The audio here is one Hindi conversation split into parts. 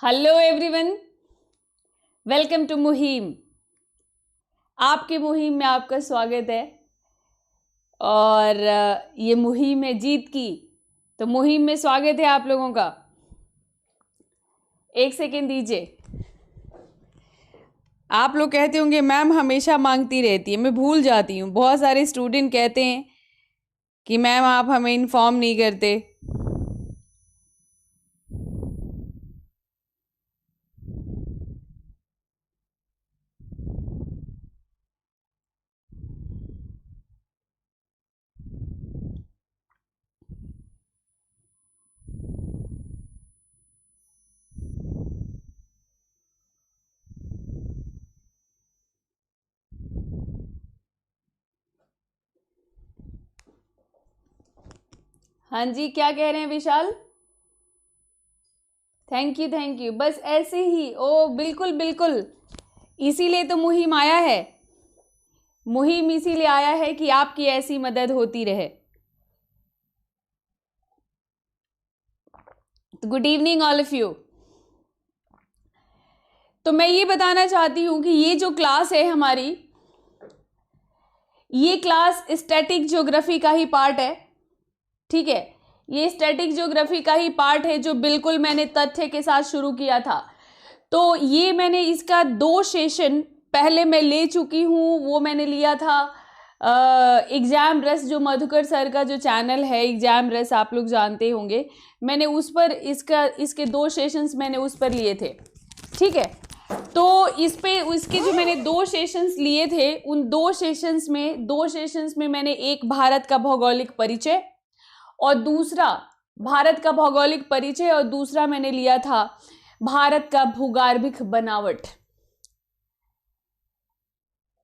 हेलो एवरीवन, वेलकम टू मुहिम। आपकी मुहिम में आपका स्वागत है। और ये मुहिम है जीत की, तो मुहिम में स्वागत है आप लोगों का। एक सेकेंड दीजिए। आप लोग कहते होंगे मैम हमेशा मांगती रहती है, मैं भूल जाती हूँ। बहुत सारे स्टूडेंट कहते हैं कि मैम आप हमें इन्फॉर्म नहीं करते। हाँ जी, क्या कह रहे हैं Vishal? Thank you thank you. बस ऐसे ही। ओ बिल्कुल बिल्कुल, इसीलिए तो मुहिम आया है। मुहिम इसीलिए आया है कि आपकी ऐसी मदद होती रहे। Good evening all of you. तो मैं ये बताना चाहती हूं कि ये जो क्लास है हमारी, ये क्लास स्टैटिक ज्योग्राफी का ही पार्ट है। ठीक है, ये स्टैटिक ज्योग्राफी का ही पार्ट है जो बिल्कुल मैंने तथ्य के साथ शुरू किया था। तो ये मैंने इसका 2 सेशन पहले मैं ले चुकी हूँ। वो मैंने लिया था एग्जाम रस, जो मधुकर सर का जो चैनल है एग्जाम रस, आप लोग जानते होंगे। मैंने उस पर इसके 2 सेशंस मैंने उस पर लिए थे। ठीक है, तो इस पे उसके जो मैंने 2 सेशंस लिए थे, उन 2 सेशंस में मैंने एक भारत का भौगोलिक परिचय और दूसरा मैंने लिया था भारत का भूगर्भिक बनावट,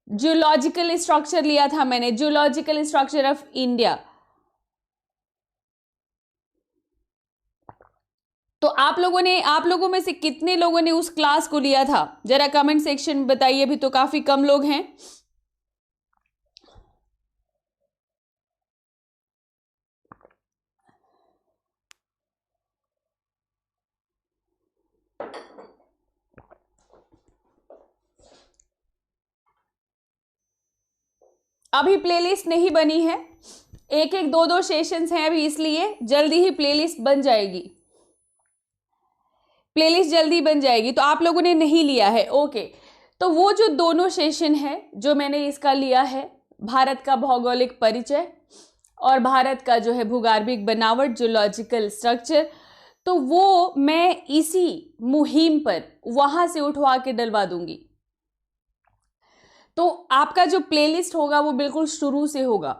जियोलॉजिकल स्ट्रक्चर लिया था मैंने, जियोलॉजिकल स्ट्रक्चर ऑफ इंडिया। तो आप लोगों में से कितने लोगों ने उस क्लास को लिया था, जरा कमेंट सेक्शन में बताइए। अभी तो काफी कम लोग हैं। अभी प्लेलिस्ट नहीं बनी है, एक 2 सेशंस हैं अभी, इसलिए जल्दी ही प्लेलिस्ट बन जाएगी। तो आप लोगों ने नहीं लिया है, ओके। तो वो जो दोनों सेशन है जो मैंने इसका लिया है, भारत का भौगोलिक परिचय और भारत का जो है भूगर्भिक बनावट, जियोलॉजिकल स्ट्रक्चर, तो वो मैं इसी मुहिम पर वहां से उठवा के डलवा दूंगी। तो आपका जो प्लेलिस्ट होगा वो बिल्कुल शुरू से होगा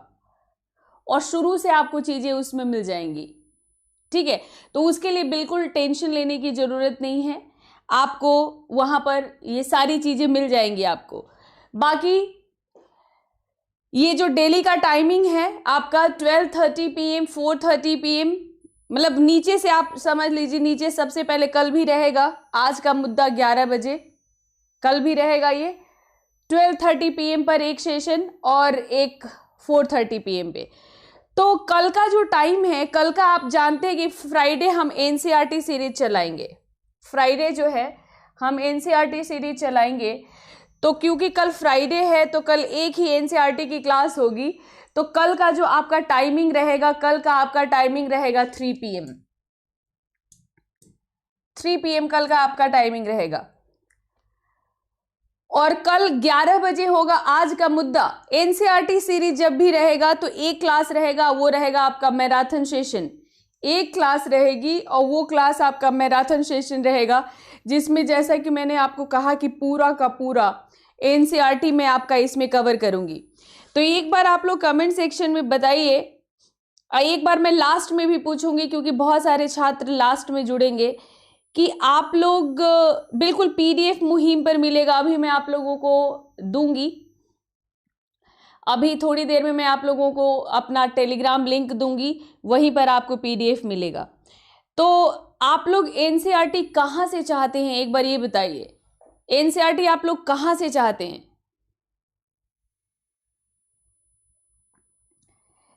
और शुरू से आपको चीजें उसमें मिल जाएंगी। ठीक है, तो उसके लिए बिल्कुल टेंशन लेने की जरूरत नहीं है। आपको वहां पर ये सारी चीजें मिल जाएंगी आपको। बाकी ये जो डेली का टाइमिंग है आपका 12:30 PM 4:30 PM, मतलब नीचे से आप समझ लीजिए, नीचे सबसे पहले कल भी रहेगा। आज का मुद्दा 11 बजे, कल भी रहेगा ये 12:30 PM पर एक सेशन और एक 4:30 PM पे। तो कल का जो टाइम है, कल का आप जानते हैं कि फ्राइडे हम एनसीईआरटी सीरीज चलाएंगे। फ्राइडे जो है हम एनसीईआरटी सीरीज चलाएंगे। तो क्योंकि कल फ्राइडे है तो कल एक ही एनसीईआरटी की क्लास होगी। तो कल का जो आपका टाइमिंग रहेगा, 3 PM। 3 PM कल का आपका टाइमिंग रहेगा। और कल 11 बजे होगा आज का मुद्दा। एनसीईआरटी सीरीज जब भी रहेगा तो एक क्लास रहेगा, वो रहेगा आपका मैराथन सेशन। एक क्लास रहेगी और वो क्लास आपका मैराथन सेशन रहेगा, जिसमें जैसा कि मैंने आपको कहा कि पूरा का पूरा एनसीईआरटी में आपका इसमें कवर करूंगी। तो एक बार आप लोग कमेंट सेक्शन में बताइए। एक बार मैं लास्ट में भी पूछूंगी क्योंकि बहुत सारे छात्र लास्ट में जुड़ेंगे कि आप लोग बिल्कुल पीडीएफ मुहिम पर मिलेगा। अभी मैं आप लोगों को दूंगी, अभी थोड़ी देर में मैं आप लोगों को अपना टेलीग्राम लिंक दूंगी, वहीं पर आपको पीडीएफ मिलेगा। तो आप लोग एनसीईआरटी कहाँ से चाहते हैं, एक बार ये बताइए। एनसीईआरटी आप लोग कहाँ से चाहते हैं?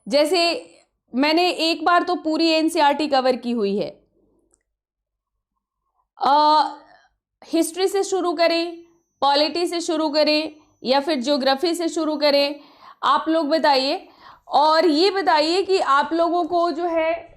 जैसे मैंने एक बार तो पूरी एनसीईआरटी कवर की हुई है। हिस्ट्री से शुरू करें, पॉलिटी से शुरू करें, या फिर ज्योग्राफी से शुरू करें? आप लोग बताइए। और ये बताइए कि आप लोगों को जो है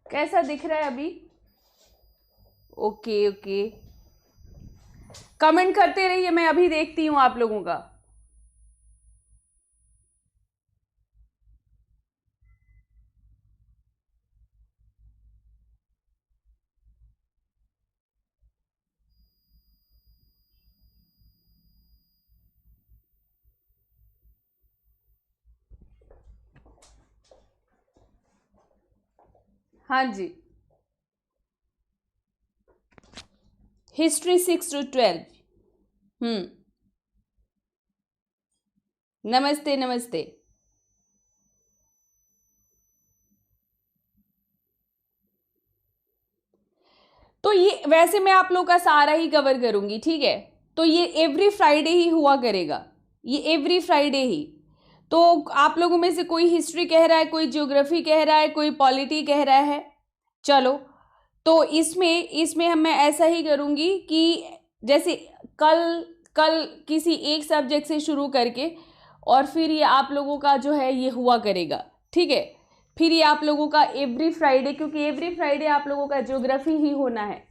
कैसा दिख रहा है अभी? ओके ओके, कमेंट करते रहिए, मैं अभी देखती हूं आप लोगों का। हाँ जी, हिस्ट्री 6 to 12। नमस्ते नमस्ते। तो ये वैसे मैं आप लोग का सारा ही कवर करूंगी, ठीक है? तो ये एवरी फ्राइडे ही हुआ करेगा, ये एवरी फ्राइडे ही। तो आप लोगों में से कोई हिस्ट्री कह रहा है, कोई ज्योग्राफी कह रहा है, कोई पॉलिटी कह रहा है, चलो तो इसमें इसमें हम मैं ऐसा ही करूंगी कि जैसे कल कल किसी एक सब्जेक्ट से शुरू करके और फिर ये आप लोगों का जो है ये हुआ करेगा, ठीक है? फिर ये आप लोगों का एवरी फ्राइडे, क्योंकि एवरी फ्राइडे आप लोगों का ज्योग्राफी ही होना है।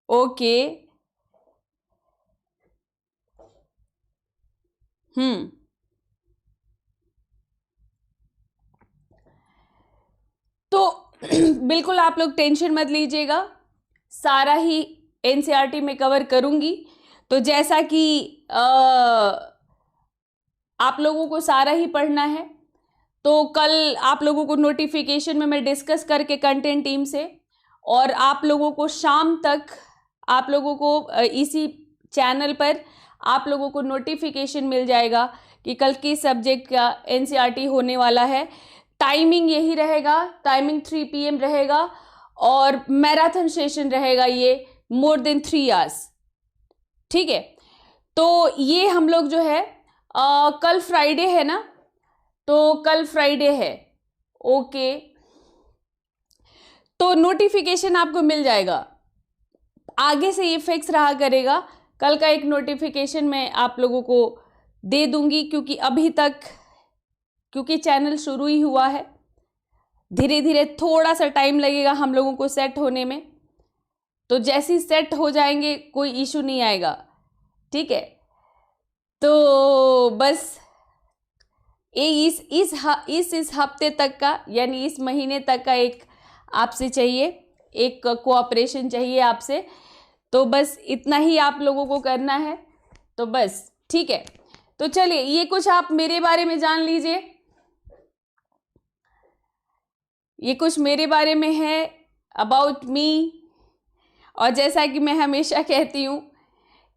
ओके। तो बिल्कुल आप लोग टेंशन मत लीजिएगा, सारा ही एनसीईआरटी में कवर करूंगी। तो जैसा कि आप लोगों को सारा ही पढ़ना है, तो कल आप लोगों को नोटिफिकेशन में मैं डिस्कस करके कंटेंट टीम से, और आप लोगों को शाम तक आप लोगों को इसी चैनल पर आप लोगों को नोटिफिकेशन मिल जाएगा कि कल किस सब्जेक्ट का एनसीईआरटी होने वाला है। टाइमिंग यही रहेगा, टाइमिंग 3 PM रहेगा, और मैराथन सेशन रहेगा ये मोर देन 3 hours, ठीक है? तो ये हम लोग जो है कल फ्राइडे है ना, तो कल फ्राइडे है, ओके। तो नोटिफिकेशन आपको मिल जाएगा, आगे से ये फिक्स रहा करेगा। कल का एक नोटिफिकेशन मैं आप लोगों को दे दूंगी, क्योंकि अभी तक क्योंकि चैनल शुरू ही हुआ है, धीरे धीरे थोड़ा सा टाइम लगेगा हम लोगों को सेट होने में। तो जैसे ही सेट हो जाएंगे कोई इशू नहीं आएगा, ठीक है? तो बस इस हफ्ते तक का, यानी इस महीने तक का एक आपसे चाहिए, एक कोऑपरेशन चाहिए आपसे। तो बस इतना ही आप लोगों को करना है, तो बस ठीक है। तो चलिए, ये कुछ आप मेरे बारे में जान लीजिए, ये कुछ मेरे बारे में है, अबाउट मी। और जैसा कि मैं हमेशा कहती हूँ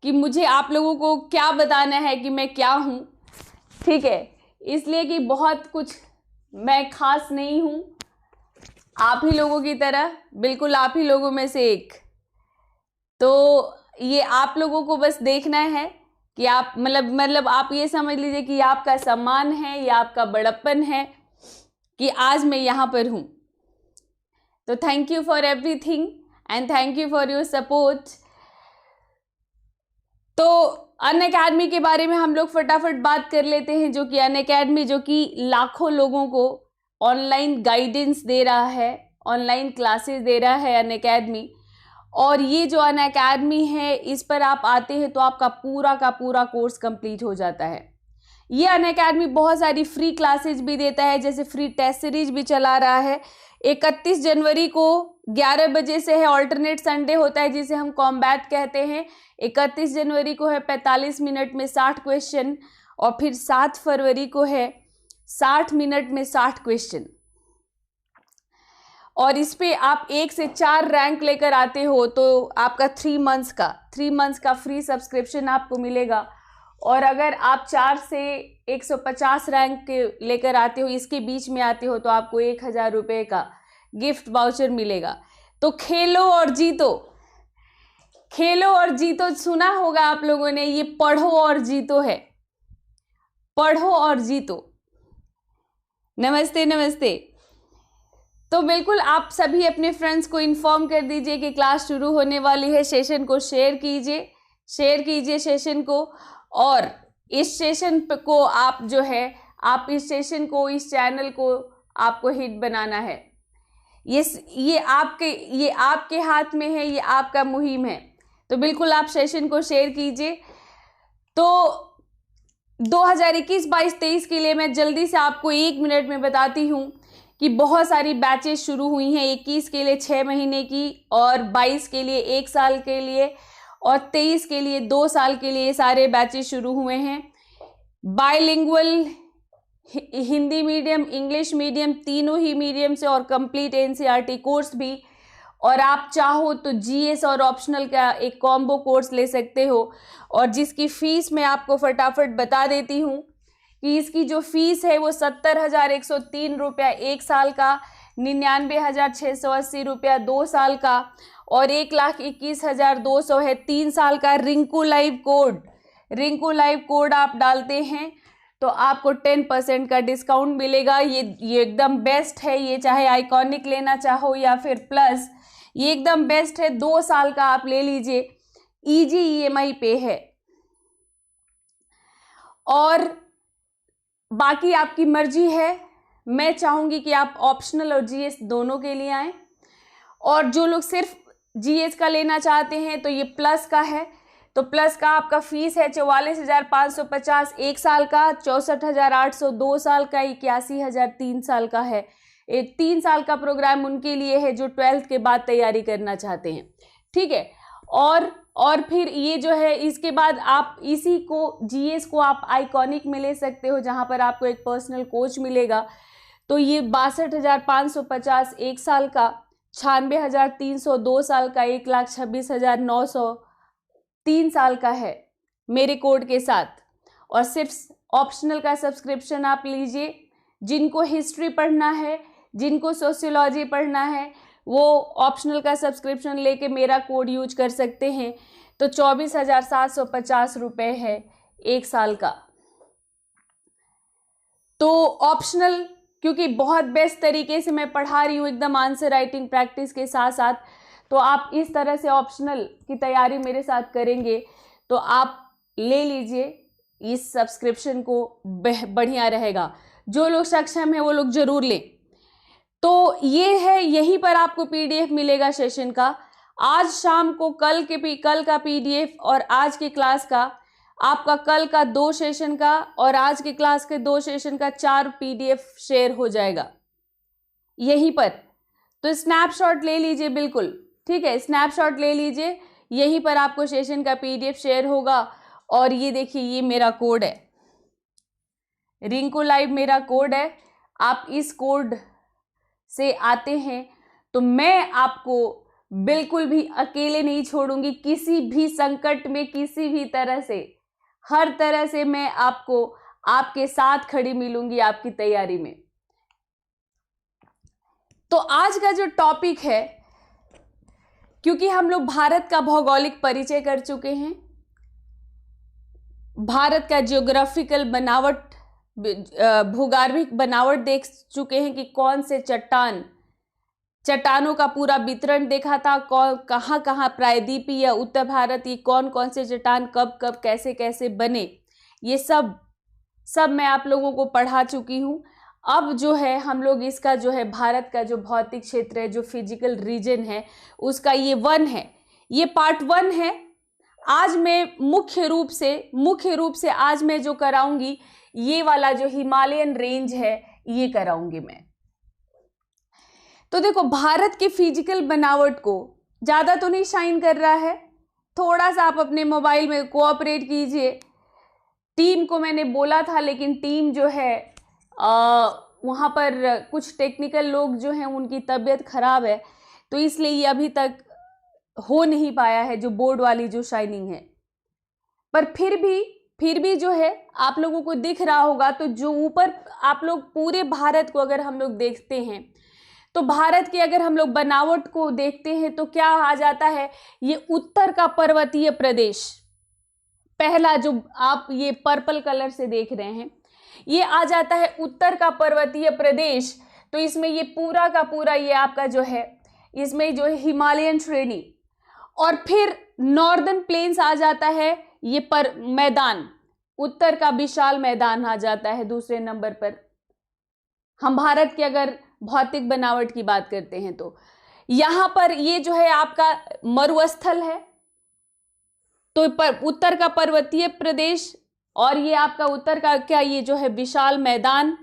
कि मुझे आप लोगों को क्या बताना है कि मैं क्या हूँ, ठीक है? इसलिए कि बहुत कुछ मैं खास नहीं हूँ, आप ही लोगों की तरह, बिल्कुल आप ही लोगों में से एक। तो ये आप लोगों को बस देखना है कि आप मतलब आप ये समझ लीजिए कि आपका सम्मान है या आपका बड़प्पन है कि आज मैं यहाँ पर हूँ। तो thank you for everything and thank you for your support. तो अनअकैडमी के बारे में हम लोग फटाफट बात कर लेते हैं, जो कि अनअकैडमी जो कि लाखों लोगों को ऑनलाइन गाइडेंस दे रहा है, ऑनलाइन क्लासेस दे रहा है अनअकैडमी। और ये जो अनअकैडमी है, इस पर आप आते हैं तो आपका पूरा का पूरा कोर्स कंप्लीट हो जाता है। ये अनअकैडमी बहुत सारी फ्री क्लासेज भी देता है, जैसे फ्री टेस्ट सीरीज भी चला रहा है। 31 जनवरी को 11 बजे से है, ऑल्टरनेट संडे होता है जिसे हम कॉम्बैट कहते हैं। 31 जनवरी को है 45 मिनट में 60 क्वेश्चन, और फिर 7 फरवरी को है 60 मिनट में 60 क्वेश्चन। और इस पे आप 1 से 4 रैंक लेकर आते हो तो आपका 3 मंथ्स का फ्री सब्सक्रिप्शन आपको मिलेगा। और अगर आप 4 से 150 रैंक के लेकर आते हो, इसके बीच में आते हो, तो आपको 1000 रुपये का गिफ्ट वाउचर मिलेगा। तो खेलो और जीतो, खेलो और जीतो सुना होगा आप लोगों ने, ये पढ़ो और जीतो है, पढ़ो और जीतो। नमस्ते नमस्ते। तो बिल्कुल आप सभी अपने फ्रेंड्स को इन्फॉर्म कर दीजिए कि क्लास शुरू होने वाली है। सेशन को शेयर कीजिए सेशन को। और इस सेशन को आप जो है, आप इस सेशन को, इस चैनल को आपको हिट बनाना है। ये आपके हाथ में है, ये आपका मुहिम है। तो बिल्कुल आप सेशन को शेयर कीजिए। तो 2021-22-23 के लिए मैं जल्दी से आपको 1 मिनट में बताती हूँ कि बहुत सारी बैचेस शुरू हुई हैं। 21 के लिए 6 महीने की, और 22 के लिए 1 साल के लिए, और 23 के लिए 2 साल के लिए सारे बैचेस शुरू हुए हैं। Bilingual Hindi medium, English medium, तीनों ही मीडियम से, और कंप्लीट एनसीईआरटी कोर्स भी। और आप चाहो तो जीएस और ऑप्शनल का एक कॉम्बो कोर्स ले सकते हो, और जिसकी फ़ीस मैं आपको फटाफट बता देती हूँ कि इसकी जो फीस है वो 70,103 रुपया 1 साल का, 99,680 रुपया 2 साल का, और 1,21,200 है 3 साल का। रिंकू लाइव कोड आप डालते हैं तो आपको 10% का डिस्काउंट मिलेगा। ये एकदम बेस्ट है। ये चाहे आइकॉनिक लेना चाहो या फिर प्लस, ये एकदम बेस्ट है। 2 साल का आप ले लीजिए, इजी ईएमआई पे है। और बाकी आपकी मर्जी है। मैं चाहूँगी कि आप ऑप्शनल और जीएस दोनों के लिए आएँ। और जो लोग सिर्फ जीएस का लेना चाहते हैं तो ये प्लस का है। तो प्लस का आपका फीस है 44,550 1 साल का, 64,800 2 साल का, 81,000 3 साल का है। 3 साल का प्रोग्राम उनके लिए है जो 12th के बाद तैयारी करना चाहते हैं, ठीक है। और फिर ये जो है, इसके बाद आप इसी को जीएस को आप आइकॉनिक में ले सकते हो, जहाँ पर आपको एक पर्सनल कोच मिलेगा। तो ये 62,550 1 साल का, 96,300 2 साल का, 1,26,900 3 साल का है मेरे कोड के साथ। और सिर्फ ऑप्शनल का सब्सक्रिप्शन आप लीजिए। जिनको हिस्ट्री पढ़ना है, जिनको सोशियोलॉजी पढ़ना है, वो ऑप्शनल का सब्सक्रिप्शन लेके मेरा कोड यूज कर सकते हैं। तो 24,750 रुपये है 1 साल का। तो ऑप्शनल, क्योंकि बहुत बेस्ट तरीके से मैं पढ़ा रही हूँ एकदम आंसर राइटिंग प्रैक्टिस के साथ साथ, तो आप इस तरह से ऑप्शनल की तैयारी मेरे साथ करेंगे तो आप ले लीजिए इस सब्सक्रिप्शन को, बढ़िया रहेगा। जो लोग सक्षम है वो लोग जरूर लें। तो ये है, यहीं पर आपको पीडीएफ मिलेगा सेशन का। आज शाम को कल का पीडीएफ और आज की क्लास का, आपका कल का 2 सेशन का और आज की क्लास के 2 सेशन का 4 पीडीएफ शेयर हो जाएगा यहीं पर। तो स्नैपशॉट ले लीजिए, बिल्कुल ठीक है, स्नैपशॉट ले लीजिए। यहीं पर आपको सेशन का पीडीएफ शेयर होगा। और ये देखिए, ये मेरा कोड है, रिंकू लाइव मेरा कोड है। आप इस कोड से आते हैं तो मैं आपको बिल्कुल भी अकेले नहीं छोड़ूंगी। किसी भी संकट में, किसी भी तरह से, हर तरह से मैं आपको आपके साथ खड़ी मिलूंगी आपकी तैयारी में। तो आज का जो टॉपिक है, क्योंकि हम लोग भारत का भौगोलिक परिचय कर चुके हैं, भारत का जियोग्राफिकल बनावट, भूगर्भिक बनावट देख चुके हैं कि कौन से चट्टानों का पूरा वितरण देखा था, कहाँ कहाँ प्रायद्वीपीय या उत्तर भारत, ये कौन कौन से चट्टान कब कब कैसे कैसे बने, ये सब मैं आप लोगों को पढ़ा चुकी हूँ। अब जो है हम लोग इसका जो है भारत का जो भौतिक क्षेत्र है, जो फिजिकल रीजन है, उसका ये 1 है, ये पार्ट 1 है। आज मैं मुख्य रूप से आज मैं जो कराऊंगी, ये वाला जो हिमालयन रेंज है ये कराऊंगी मैं। तो देखो, भारत के फिजिकल बनावट को ज़्यादा तो नहीं शाइन कर रहा है, थोड़ा सा आप अपने मोबाइल में कोऑपरेट कीजिए। टीम को मैंने बोला था, लेकिन टीम जो है वहाँ पर कुछ टेक्निकल लोग जो हैं उनकी तबीयत खराब है, तो इसलिए ये अभी तक हो नहीं पाया है जो बोर्ड वाली जो शाइनिंग है। पर फिर भी जो है आप लोगों को दिख रहा होगा। तो जो ऊपर आप लोग पूरे भारत को अगर हम लोग देखते हैं, तो भारत के अगर हम लोग बनावट को देखते हैं तो क्या आ जाता है, ये उत्तर का पर्वतीय प्रदेश, पहला जो आप ये पर्पल कलर से देख रहे हैं, ये आ जाता है उत्तर का पर्वतीय प्रदेश। तो इसमें ये पूरा का पूरा ये आपका जो है, इसमें जो है हिमालयन श्रेणी, और फिर नॉर्दर्न प्लेन्स आ जाता है, ये पर मैदान, उत्तर का विशाल मैदान आ जाता है दूसरे नंबर पर। हम भारत के अगर भौतिक बनावट की बात करते हैं तो यहां पर ये जो है आपका मरुस्थल है, तो उत्तर का पर्वतीय प्रदेश, और ये आपका उत्तर का क्या, ये जो है विशाल मैदान,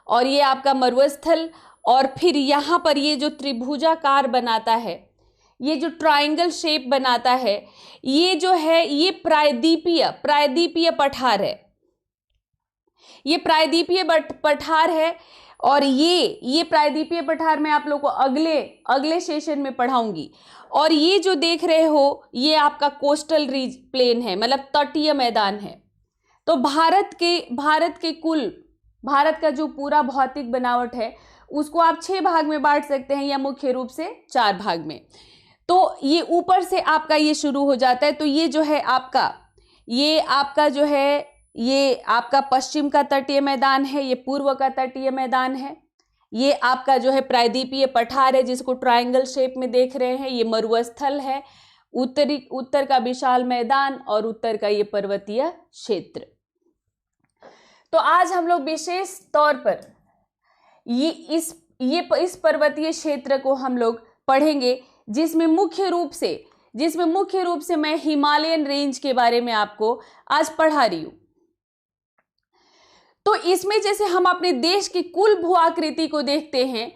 और ये आपका मरुस्थल, और फिर यहाँ पर ये जो त्रिभुजाकार बनाता है, ये जो ट्रायंगल शेप बनाता है, ये जो है ये प्रायद्वीपीय पठार है, ये प्रायद्वीपीय पठार है। और ये प्रायद्वीपीय पठार मैं आप लोग को अगले सेशन में पढ़ाऊंगी। और ये जो देख रहे हो ये आपका कोस्टल प्लेन है, मतलब तटीय मैदान है। तो भारत का जो पूरा भौतिक बनावट है उसको आप 6 भाग में बांट सकते हैं, या मुख्य रूप से 4 भाग में। तो ये ऊपर से आपका ये शुरू हो जाता है। तो ये जो है आपका जो है ये आपका पश्चिम का तटीय मैदान है, ये पूर्व का तटीय मैदान है, ये आपका जो है प्रायद्वीपीय पठार है जिसको ट्रायंगल शेप में देख रहे हैं, ये मरुस्थल है, उत्तर का विशाल मैदान, और उत्तर का ये पर्वतीय क्षेत्र। तो आज हम लोग विशेष तौर पर इस पर्वतीय क्षेत्र को हम लोग पढ़ेंगे, जिसमें मुख्य रूप से मैं हिमालयन रेंज के बारे में आपको आज पढ़ा रही हूं। तो इसमें जैसे हम अपने देश की कुल भू आकृति को देखते हैं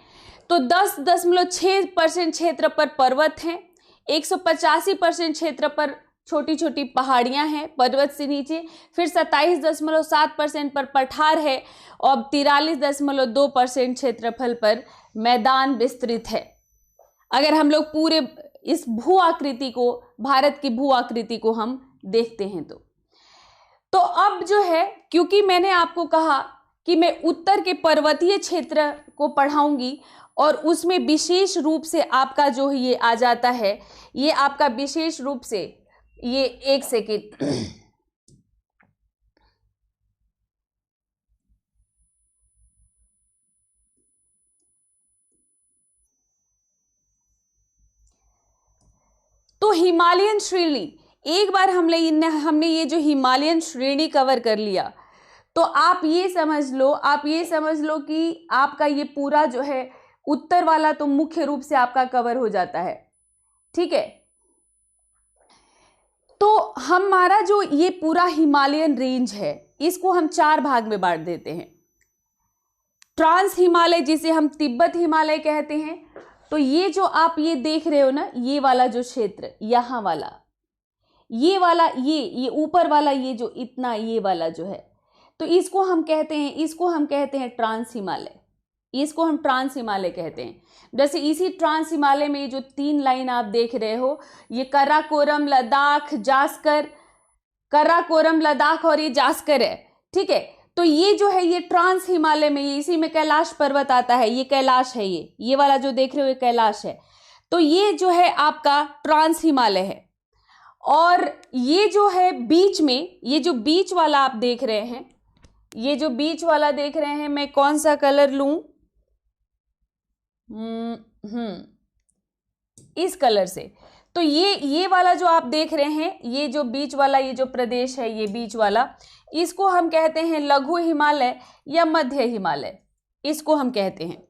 तो 10.6% क्षेत्र पर पर्वत हैं, 185% क्षेत्र पर छोटी छोटी पहाड़ियां हैं पर्वत से नीचे, फिर 27.7% पर पठार है, और 43.2% क्षेत्रफल पर मैदान विस्तृत है। अगर हम लोग पूरे इस भू आकृति को, भारत की भू आकृति को हम देखते हैं तो अब जो है, क्योंकि मैंने आपको कहा कि मैं उत्तर के पर्वतीय क्षेत्र को पढ़ाऊंगी, और उसमें विशेष रूप से आपका जो ये आ जाता है, ये आपका विशेष रूप से ये, एक सेकेंड, तो हिमालयन श्रेणी, एक बार हमने ये जो हिमालयन श्रेणी कवर कर लिया, तो आप ये समझ लो कि आपका ये पूरा जो है उत्तर वाला तो मुख्य रूप से आपका कवर हो जाता है। ठीक है, तो हमारा जो ये पूरा हिमालयन रेंज है इसको हम 4 भाग में बांट देते हैं। ट्रांस हिमालय, जिसे हम तिब्बत हिमालय कहते हैं, तो ये जो आप ये देख रहे हो ना, ये वाला जो क्षेत्र, यहाँ वाला, ये वाला, ये ऊपर वाला, ये जो इतना, ये वाला जो है, तो इसको हम कहते हैं ट्रांस हिमालय, इसको हम ट्रांस हिमालय कहते हैं। जैसे इसी ट्रांस हिमालय में जो 3 लाइन आप देख रहे हो, ये काराकोरम, लद्दाख, जास्कर, काराकोरम, लद्दाख और ये जास्कर है। ठीक है, तो ये जो है ये ट्रांस हिमालय में, ये इसी में कैलाश पर्वत आता है, ये कैलाश है, ये वाला जो देख रहे हो ये कैलाश है। तो ये जो है आपका ट्रांस हिमालय है। और ये जो है बीच में, ये जो बीच वाला आप देख रहे हैं, ये जो बीच वाला देख रहे हैं, मैं कौन सा कलर लूं, इस कलर से। तो ये वाला जो आप देख रहे हैं, ये जो बीच वाला, ये जो प्रदेश है, ये बीच वाला, इसको हम कहते हैं लघु हिमालय या मध्य हिमालय, इसको हम कहते हैं।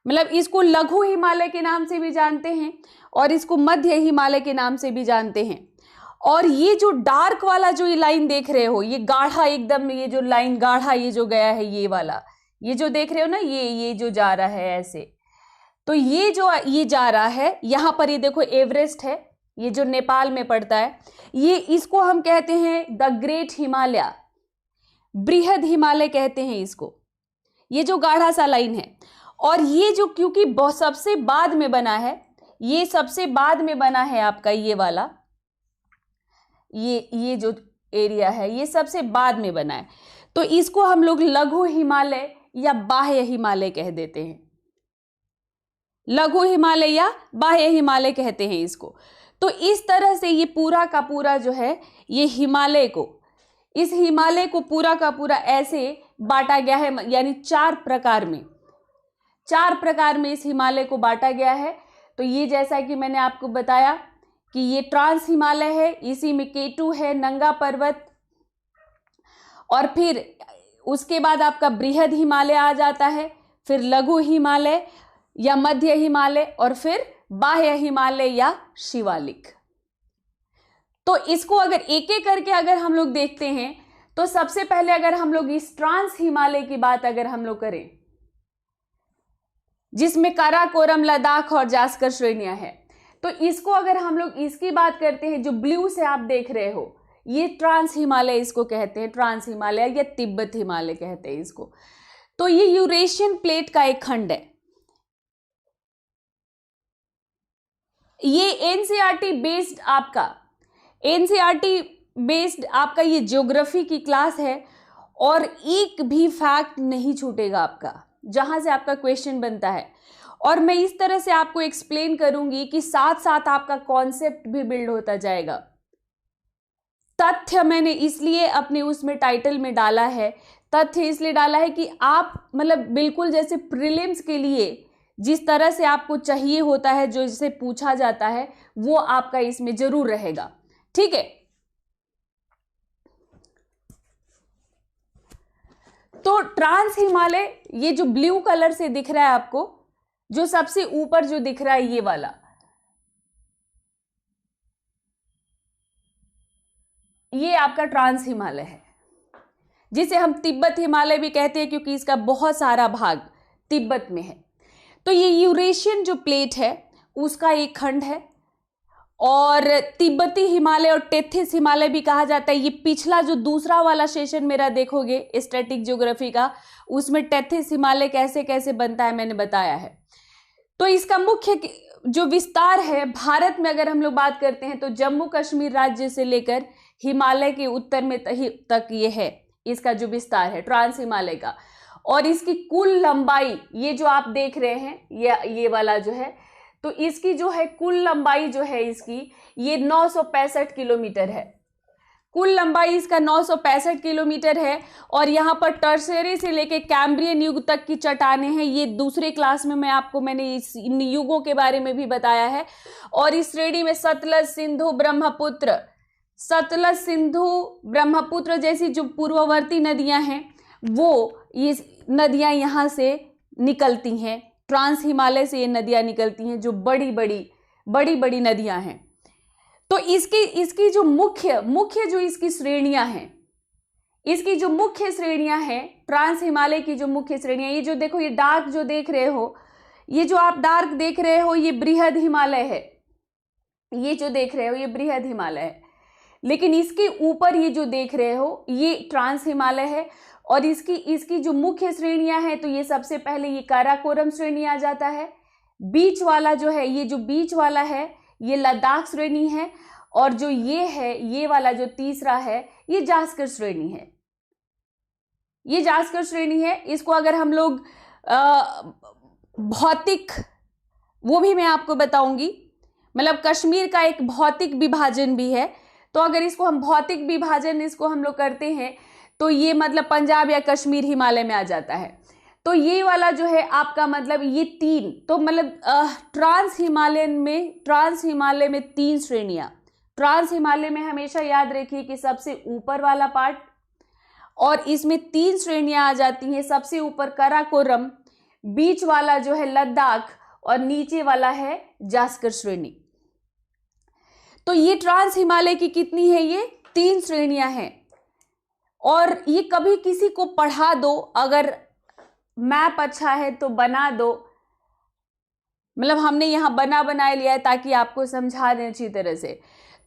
मतलब इसको लघु हिमालय के नाम से भी जानते हैं और इसको मध्य हिमालय के नाम से भी जानते हैं। और ये जो डार्क वाला जो ये लाइन देख रहे हो, ये गाढ़ा एकदम, ये जो लाइन गाढ़ा ये जो गया है, ये वाला, ये जो देख रहे हो ना, ये जो जा रहा है ऐसे, तो ये जो ये जा रहा है यहाँ पर, ये देखो एवरेस्ट है, ये जो नेपाल में पड़ता है, ये इसको हम कहते हैं द ग्रेट हिमालय, बृहद हिमालय कहते हैं इसको। ये जो गाढ़ा सा लाइन है, और ये जो क्योंकि सबसे बाद में बना है, ये सबसे बाद में बना है आपका ये वाला, ये जो एरिया है ये सबसे बाद में बना है, तो इसको हम लोग लघु हिमालय या बाह्य हिमालय कह देते हैं। लघु हिमालय या बाह्य हिमालय कहते हैं इसको। तो इस तरह से ये पूरा का पूरा जो है ये हिमालय को, इस हिमालय को पूरा का पूरा ऐसे बांटा गया है, यानी 4 प्रकार में इस हिमालय को बांटा गया है। तो ये जैसा कि मैंने आपको बताया कि ये ट्रांस हिमालय है, इसी में K2 है, नंगा पर्वत, और फिर उसके बाद आपका बृहद हिमालय आ जाता है, फिर लघु हिमालय या मध्य हिमालय, और फिर बाह्य हिमालय या शिवालिक। तो इसको अगर एक एक करके अगर हम लोग देखते हैं, तो सबसे पहले अगर हम लोग इस ट्रांस हिमालय की बात अगर हम लोग करें, जिसमें काराकोरम, लद्दाख और जास्कर श्रेणियां हैं, तो इसको अगर हम लोग इसकी बात करते हैं, जो ब्लू से आप देख रहे हो, ये ट्रांस हिमालय इसको कहते हैं, ट्रांस हिमालय या तिब्बत हिमालय कहते हैं इसको। तो ये यूरेशियन प्लेट का एक खंड है। ये एनसीईआरटी बेस्ड आपका ये ज्योग्राफी की क्लास है, और एक भी फैक्ट नहीं छूटेगा आपका, जहां से आपका क्वेश्चन बनता है। और मैं इस तरह से आपको एक्सप्लेन करूंगी कि साथ साथ आपका कॉन्सेप्ट भी बिल्ड होता जाएगा। तथ्य मैंने इसलिए अपने उसमें टाइटल में डाला है, तथ्य इसलिए डाला है कि आप मतलब बिल्कुल जैसे प्रीलिम्स के लिए जिस तरह से आपको चाहिए होता है, जो इससे पूछा जाता है, वो आपका इसमें जरूर रहेगा। ठीक है, तो ट्रांस हिमालय, ये जो ब्लू कलर से दिख रहा है आपको, जो सबसे ऊपर जो दिख रहा है ये वाला, ये आपका ट्रांस हिमालय है, जिसे हम तिब्बत हिमालय भी कहते हैं, क्योंकि इसका बहुत सारा भाग तिब्बत में है। तो ये यूरेशियन जो प्लेट है उसका एक खंड है, और तिब्बती हिमालय और टेथिस हिमालय भी कहा जाता है। ये पिछला जो दूसरा वाला सेशन मेरा देखोगे स्टैटिक ज्योग्राफी का, उसमें टेथिस हिमालय कैसे कैसे बनता है मैंने बताया है। तो इसका मुख्य जो विस्तार है भारत में अगर हम लोग बात करते हैं, तो जम्मू कश्मीर राज्य से लेकर हिमालय के उत्तर में तक ये है इसका जो विस्तार है ट्रांस हिमालय का। और इसकी कुल लंबाई, ये जो आप देख रहे हैं ये वाला जो है, तो इसकी जो है कुल लंबाई जो है इसकी, ये 965 किलोमीटर है। कुल लंबाई इसका 965 किलोमीटर है। और यहाँ पर टर्शियरी से लेके कैम्ब्रियन युग तक की चट्टानें हैं। ये दूसरे क्लास में मैंने इन युगों के बारे में भी बताया है। और इस श्रेणी में सतलज, सिंधु, ब्रह्मपुत्र जैसी जो पूर्ववर्ती नदियां हैं, वो ये नदियां यहाँ से निकलती हैं, ट्रांस हिमालय से ये नदियां निकलती हैं, जो बड़ी बड़ी नदियां हैं। तो इसकी जो मुख्य जो इसकी श्रेणियां हैं, इसकी जो मुख्य श्रेणियां हैं ट्रांस हिमालय की जो मुख्य श्रेणियां, ये जो देखो, ये डार्क जो देख रहे हो, ये जो आप डार्क देख रहे हो, ये बृहद हिमालय है। ये जो देख रहे हो ये बृहद हिमालय है। लेकिन इसके ऊपर ये जो देख रहे हो ये ट्रांस हिमालय है। और इसकी जो मुख्य श्रेणियां हैं, तो ये सबसे पहले ये काराकोरम श्रेणी आ जाता है। बीच वाला जो है, ये जो बीच वाला है ये लद्दाख श्रेणी है। और जो ये है, ये वाला जो तीसरा है, ये जास्कर श्रेणी है। ये जास्कर श्रेणी है। इसको अगर हम लोग भौतिक, वो भी मैं आपको बताऊंगी, मतलब कश्मीर का एक भौतिक विभाजन भी है। तो अगर इसको हम भौतिक विभाजन इसको हम लोग करते हैं, तो ये मतलब पंजाब या कश्मीर हिमालय में आ जाता है। तो ये वाला जो है आपका मतलब ये 3, तो मतलब ट्रांस हिमालय में 3 श्रेणियां। ट्रांस हिमालय में हमेशा याद रखिए कि सबसे ऊपर वाला पार्ट, और इसमें 3 श्रेणियां आ जाती हैं। सबसे ऊपर काराकोरम, बीच वाला जो है लद्दाख, और नीचे वाला है जास्कर श्रेणी। तो ये ट्रांस हिमालय की कितनी है, ये 3 श्रेणियां हैं। और ये कभी किसी को पढ़ा दो, अगर मैप अच्छा है तो बना दो, मतलब हमने यहाँ बनाए लिया है ताकि आपको समझा दें अच्छी तरह से।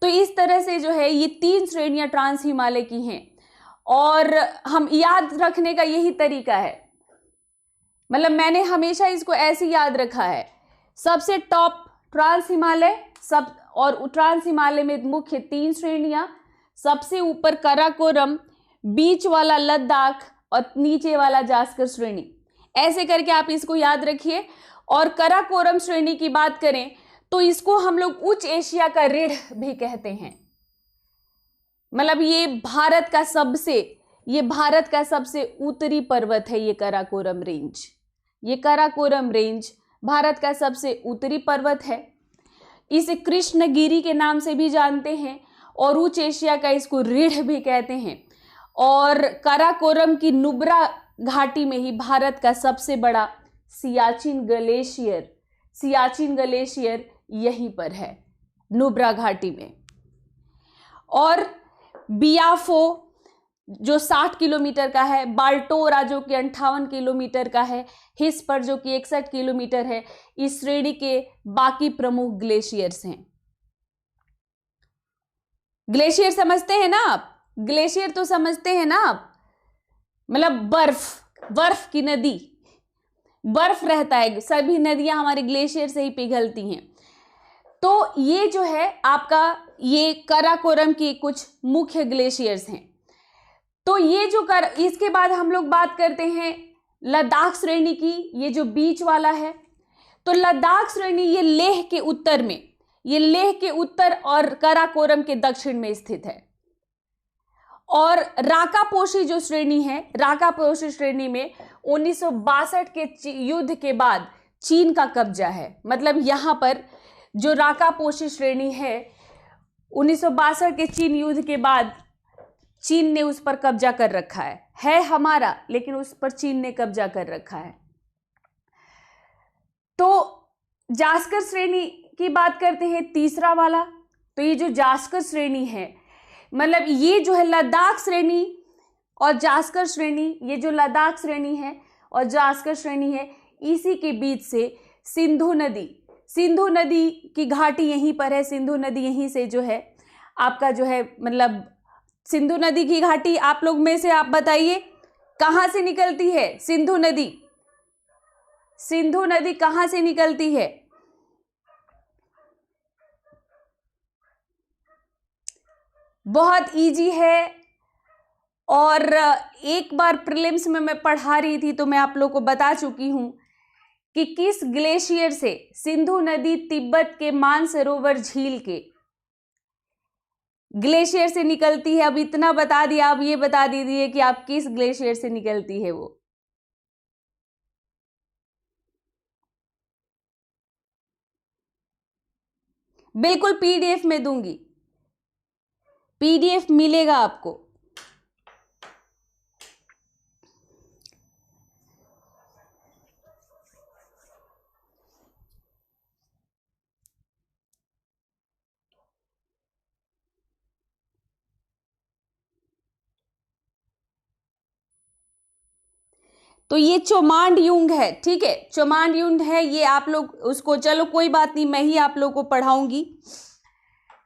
तो इस तरह से जो है ये 3 श्रेणियां ट्रांस हिमालय की हैं। और हम याद रखने का यही तरीका है मतलब मैंने हमेशा इसको ऐसे याद रखा है, सबसे टॉप ट्रांस हिमालय, सब, और ट्रांस हिमालय में मुख्य 3 श्रेणियां, सबसे ऊपर काराकोरम, बीच वाला लद्दाख और नीचे वाला जास्कर श्रेणी, ऐसे करके आप इसको याद रखिए। और काराकोरम श्रेणी की बात करें तो इसको हम लोग उच्च एशिया का रीढ़ भी कहते हैं। मतलब ये भारत का सबसे उत्तरी पर्वत है ये काराकोरम रेंज। ये काराकोरम रेंज भारत का सबसे उत्तरी पर्वत है। इसे कृष्णगिरी के नाम से भी जानते हैं और उच्च एशिया का इसको रीढ़ भी कहते हैं। और काराकोरम की नुब्रा घाटी में ही भारत का सबसे बड़ा सियाचिन ग्लेशियर यहीं पर है, नुब्रा घाटी में। और बियाफो जो 60 किलोमीटर का है, बाल्टोरा जो कि 58 किलोमीटर का है, हिस्पर जो कि 61 किलोमीटर है, इस श्रेणी के बाकी प्रमुख ग्लेशियर्स हैं। ग्लेशियर समझते हैं ना आप? ग्लेशियर तो समझते हैं ना आप? मतलब बर्फ की नदी, बर्फ रहता है, सभी नदियां हमारे ग्लेशियर से ही पिघलती हैं। तो ये जो है आपका, ये काराकोरम की कुछ मुख्य ग्लेशियर्स हैं। तो ये जो इसके बाद हम लोग बात करते हैं लद्दाख श्रेणी की, ये जो बीच वाला है। तो लद्दाख श्रेणी ये लेह के उत्तर में, ये लेह के उत्तर और काराकोरम के दक्षिण में स्थित है। और राकापोशी जो श्रेणी है, राकापोशी श्रेणी में 1962 के युद्ध के बाद चीन का कब्जा है। मतलब यहाँ पर जो राकापोशी श्रेणी है, 1962 के चीन युद्ध के बाद चीन ने उस पर कब्जा कर रखा है हमारा, लेकिन उस पर चीन ने कब्जा कर रखा है। तो जास्कर श्रेणी की बात करते हैं, तीसरा वाला। तो ये जो जास्कर श्रेणी है, मतलब ये जो है लद्दाख श्रेणी और जास्कर श्रेणी, ये जो लद्दाख श्रेणी है और जास्कर श्रेणी है, इसी के बीच से सिंधु नदी की घाटी यहीं पर है। सिंधु नदी यहीं से जो है आपका जो है, मतलब सिंधु नदी की घाटी आप लोग में से आप बताइए कहां से निकलती है? सिंधु नदी कहां से निकलती है? बहुत इजी है। और एक बार प्रीलिम्स में मैं पढ़ा रही थी तो मैं आप लोग को बता चुकी हूं कि किस ग्लेशियर से सिंधु नदी तिब्बत के मानसरोवर झील के ग्लेशियर से निकलती है। अब इतना बता दिया, अब ये बता दीजिए कि आप किस ग्लेशियर से निकलती है वो। बिल्कुल पीडीएफ में दूंगी, पीडीएफ मिलेगा आपको। तो ये चोमांडयुंग है, ठीक है, चोमांडयुंग है ये। आप लोग उसको, चलो कोई बात नहीं, मैं ही आप लोगों को पढ़ाऊंगी।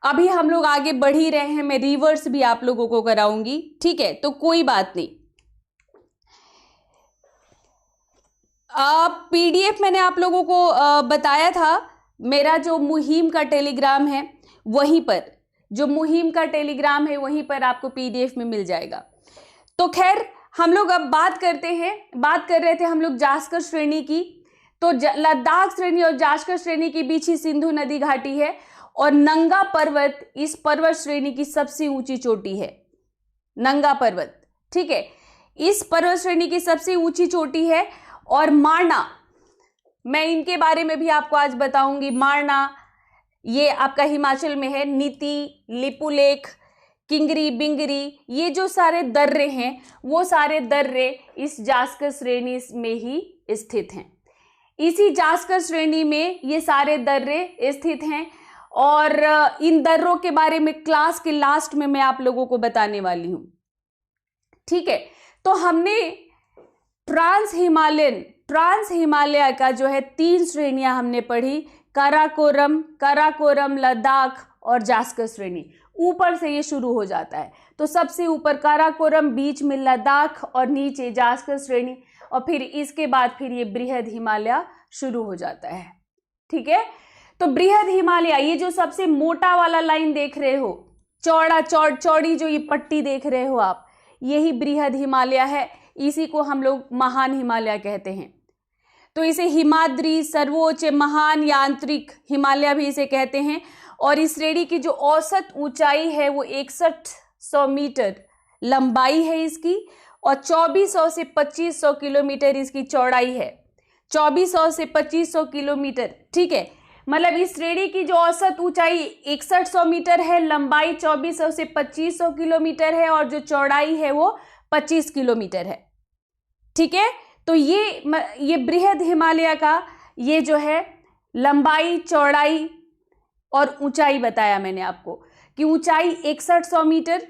अभी हम लोग आगे बढ़ ही रहे हैं, मैं रिवर्स भी आप लोगों को कराऊंगी, ठीक है, तो कोई बात नहीं। पीडीएफ मैंने आप लोगों को बताया था, मेरा जो मुहिम का टेलीग्राम है वहीं पर, जो मुहिम का टेलीग्राम है वहीं पर आपको पीडीएफ में मिल जाएगा। तो खैर हम लोग अब बात कर रहे थे हम लोग जास्कर श्रेणी की। तो लद्दाख श्रेणी और जास्कर श्रेणी के बीच ही सिंधु नदी घाटी है और नंगा पर्वत इस पर्वत श्रेणी की सबसे ऊंची चोटी है, नंगा पर्वत, ठीक है, इस पर्वत श्रेणी की सबसे ऊंची चोटी है। और मारना, मैं इनके बारे में भी आपको आज बताऊंगी। मारना ये आपका हिमाचल में है, नीति, लिपुलेख, किंगरी, बिंगरी, ये जो सारे दर्रे हैं वो सारे दर्रे इस जास्कर श्रेणी में ही स्थित हैं। इसी जास्कर श्रेणी में ये सारे दर्रे स्थित हैं और इन दर्रों के बारे में क्लास के लास्ट में मैं आप लोगों को बताने वाली हूं, ठीक है। तो हमने ट्रांस हिमालय का जो है 3 श्रेणियां हमने पढ़ी, काराकोरम, लद्दाख और जास्कर श्रेणी। ऊपर से ये शुरू हो जाता है। तो सबसे ऊपर काराकोरम, बीच में लद्दाख और नीचे जास्कर श्रेणी, और फिर इसके बाद फिर ये बृहद हिमालय शुरू हो जाता है। ठीक है, तो बृहद हिमालय, ये जो सबसे मोटा वाला लाइन देख रहे हो, चौड़ी जो ये पट्टी देख रहे हो आप, यही बृहद हिमालय है। इसी को हम लोग महान हिमालय कहते हैं। तो इसे हिमाद्री, सर्वोच्च, महान या आंतरिक हिमालय भी इसे कहते हैं। और इस श्रेणी की जो औसत ऊंचाई है वो 6100 मीटर लंबाई है इसकी, और 2400 से 2500 किलोमीटर इसकी चौड़ाई है। 2400 से 2500 किलोमीटर, ठीक है। मतलब इस श्रेणी की जो औसत ऊंचाई 6100 मीटर है, लंबाई 2400 से 2500 किलोमीटर है, और जो चौड़ाई है वो 25 किलोमीटर है। ठीक है, तो ये बृहद हिमालय का ये जो है लंबाई, चौड़ाई और ऊंचाई बताया मैंने आपको कि ऊंचाई 6100 मीटर,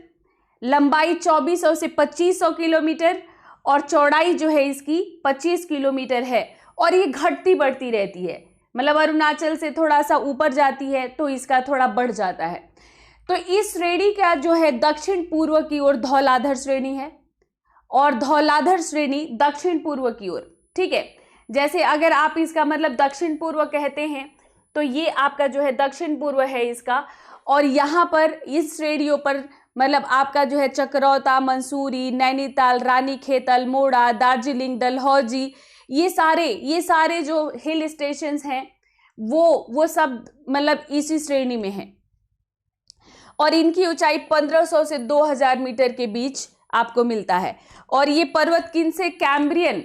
लंबाई 2400 से 2500 किलोमीटर, और चौड़ाई जो है इसकी 25 किलोमीटर है। और ये घटती बढ़ती रहती है, मतलब अरुणाचल से थोड़ा सा ऊपर जाती है तो इसका थोड़ा बढ़ जाता है। तो इस श्रेणी का जो है दक्षिण पूर्व की ओर धौलाधर श्रेणी है, और धौलाधर श्रेणी दक्षिण पूर्व की ओर। ठीक है, जैसे अगर आप इसका मतलब दक्षिण पूर्व कहते हैं तो ये आपका जो है दक्षिण पूर्व है इसका। और यहाँ पर इस श्रेणियों पर मतलब आपका जो है चकरौता, मंसूरी, नैनीताल, रानीखेत, अल्मोड़ा, दार्जिलिंग, डलहौजी, ये सारे जो हिल स्टेशंस हैं वो सब मतलब इसी श्रेणी में हैं। और इनकी ऊंचाई 1500 से 2000 मीटर के बीच आपको मिलता है। और ये पर्वत किन से, कैम्ब्रियन,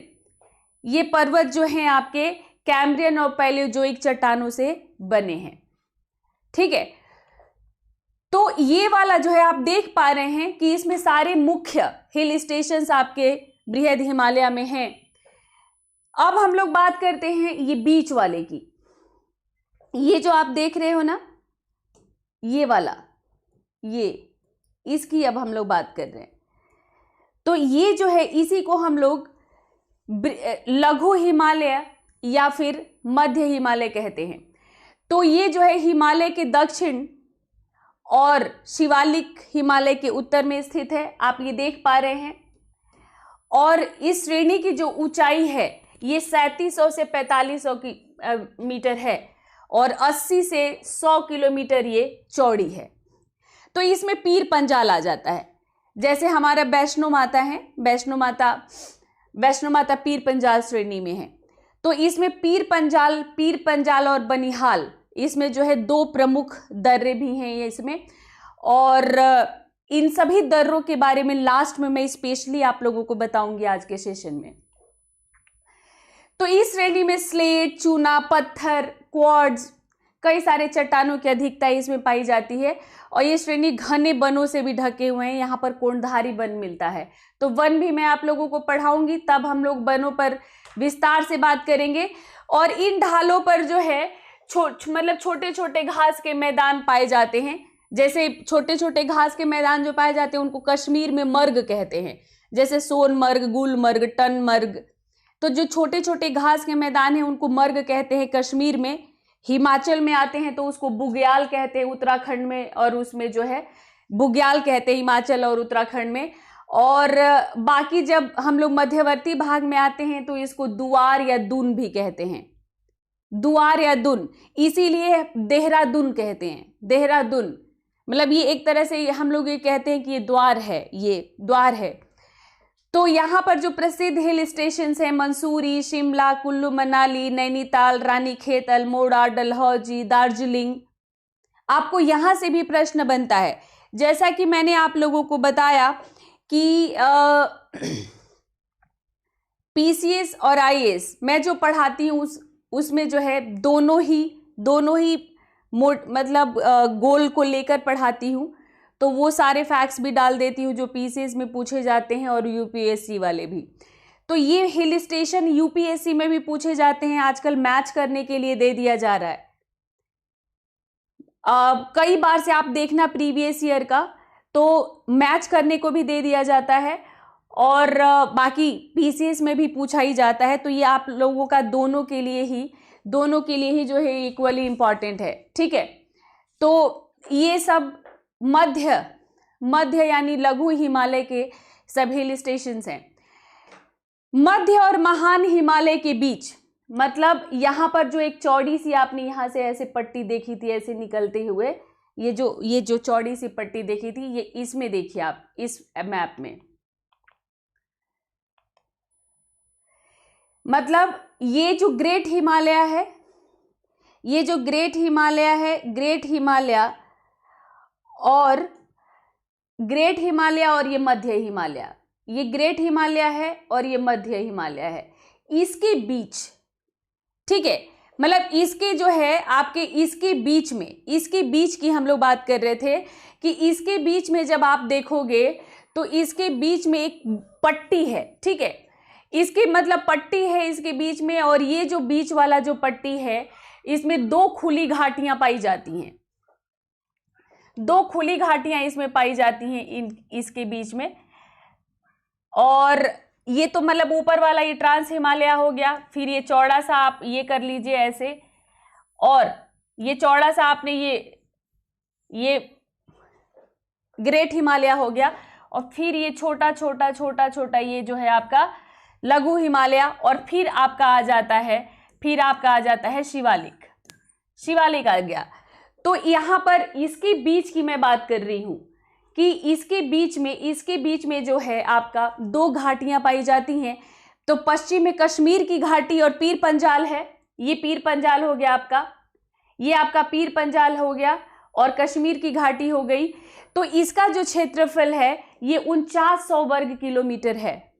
ये पर्वत जो हैं आपके कैम्ब्रियन और पैलियोजोइक चट्टानों से बने हैं। ठीक है, तो ये वाला जो है आप देख पा रहे हैं कि इसमें सारे मुख्य हिल स्टेशंस आपके बृहद हिमालय में हैं। अब हम लोग बात करते हैं ये बीच वाले की। ये जो आप देख रहे हो ना, ये वाला, ये इसकी अब हम लोग बात कर रहे हैं। तो ये जो है इसी को हम लोग लघु हिमालय या फिर मध्य हिमालय कहते हैं। तो ये जो है हिमालय के दक्षिण और शिवालिक हिमालय के उत्तर में स्थित है, आप ये देख पा रहे हैं। और इस श्रेणी की जो ऊंचाई है ये 3700 से 4500 मीटर है, और 80 से 100 किलोमीटर ये चौड़ी है। तो इसमें पीर पंजाल आ जाता है, जैसे हमारा वैष्णो माता है, वैष्णो माता पीर पंजाल श्रेणी में है। तो इसमें पीर पंजाल और बनिहाल, इसमें जो है 2 प्रमुख दर्रे भी हैं ये इसमें। और इन सभी दर्रों के बारे में लास्ट में मैं स्पेशली आप लोगों को बताऊंगी आज के सेशन में। तो इस श्रेणी में स्लेट, चूना, पत्थर, क्वार्ट्ज, कई सारे चट्टानों की अधिकता इसमें पाई जाती है। और ये श्रेणी घने वनों से भी ढके हुए हैं, यहाँ पर कोणधारी वन मिलता है। तो वन भी मैं आप लोगों को पढ़ाऊंगी, तब हम लोग वनों पर विस्तार से बात करेंगे। और इन ढालों पर जो है मतलब छोटे छोटे घास के मैदान पाए जाते हैं। जैसे छोटे छोटे घास के मैदान जो पाए जाते हैं उनको कश्मीर में मर्ग कहते हैं, जैसे सोनमर्ग, गुलमर्ग, टनमर्ग। तो जो छोटे छोटे घास के मैदान हैं उनको मर्ग कहते हैं कश्मीर में। हिमाचल में आते हैं तो उसको बुग्याल कहते हैं उत्तराखंड में, और उसमें जो है बुग्याल कहते हैं हिमाचल और उत्तराखंड में। और बाकी जब हम लोग मध्यवर्ती भाग में आते हैं तो इसको दुआर या दून भी कहते हैं, दुआर या दून, इसीलिए देहरादून कहते हैं। देहरादून मतलब ये एक तरह से हम लोग ये कहते हैं कि ये द्वार है, ये द्वार है। तो यहाँ पर जो प्रसिद्ध हिल स्टेशन हैं मंसूरी, शिमला, कुल्लू मनाली, नैनीताल, रानीखेत, अल्मोड़ा, डलहौजी, दार्जिलिंग, आपको यहाँ से भी प्रश्न बनता है। जैसा कि मैंने आप लोगों को बताया कि पीसीएस और आईएएस मैं जो पढ़ाती हूँ उसमें जो है दोनों ही मतलब गोल को लेकर पढ़ाती हूँ। तो वो सारे फैक्ट्स भी डाल देती हूँ जो पीसीएस में पूछे जाते हैं और यूपीएससी वाले भी। तो ये हिल स्टेशन यूपीएससी में भी पूछे जाते हैं, आजकल मैच करने के लिए दे दिया जा रहा है। कई बार से आप देखना प्रीवियस ईयर का, तो मैच करने को भी दे दिया जाता है, और बाकी पीसीएस में भी पूछा ही जाता है। तो ये आप लोगों का दोनों के लिए ही जो है इक्वली इम्पॉर्टेंट है। ठीक है, तो ये सब मध्य मध्य यानी लघु हिमालय के सब हिल स्टेशंस हैं। मध्य और महान हिमालय के बीच, मतलब यहाँ पर जो एक चौड़ी सी आपने यहाँ से ऐसे पट्टी देखी थी ऐसे निकलते हुए, ये जो चौड़ी सी पट्टी देखी थी, ये इसमें देखिए आप इस मैप में, मतलब ये जो ग्रेट हिमालय है, ये जो ग्रेट हिमालय है, ग्रेट हिमालय और ये मध्य हिमालय, ये ग्रेट हिमालय है और ये मध्य हिमालय है, इसके बीच, ठीक है, मतलब इसके जो है आपके इसके बीच में, इसके बीच की हम लोग बात कर रहे थे कि इसके बीच में जब आप देखोगे तो इसके बीच में एक पट्टी है, ठीक है, इसकी मतलब पट्टी है इसके बीच में, और ये जो बीच वाला जो पट्टी है इसमें दो खुली घाटियां पाई जाती हैं, दो खुली घाटियां इसमें पाई जाती हैं इसके बीच में। और ये तो मतलब ऊपर वाला ये ट्रांस हिमालय हो गया, फिर ये चौड़ा सा आप ये कर लीजिए ऐसे, और ये चौड़ा सा आपने ये ग्रेट हिमालय हो गया, और फिर ये छोटा छोटा छोटा छोटा ये जो है आपका लघु हिमालय, और फिर आपका आ जाता है शिवालिक, शिवालिक आ गया। तो यहाँ पर इसके बीच की मैं बात कर रही हूँ कि इसके बीच में जो है आपका दो घाटियां पाई जाती हैं। तो पश्चिम में कश्मीर की घाटी और पीर पंजाल है, ये पीर पंजाल हो गया आपका, ये आपका पीर पंजाल हो गया और कश्मीर की घाटी हो गई। तो इसका जो क्षेत्रफल है ये 4900 वर्ग किलोमीटर है,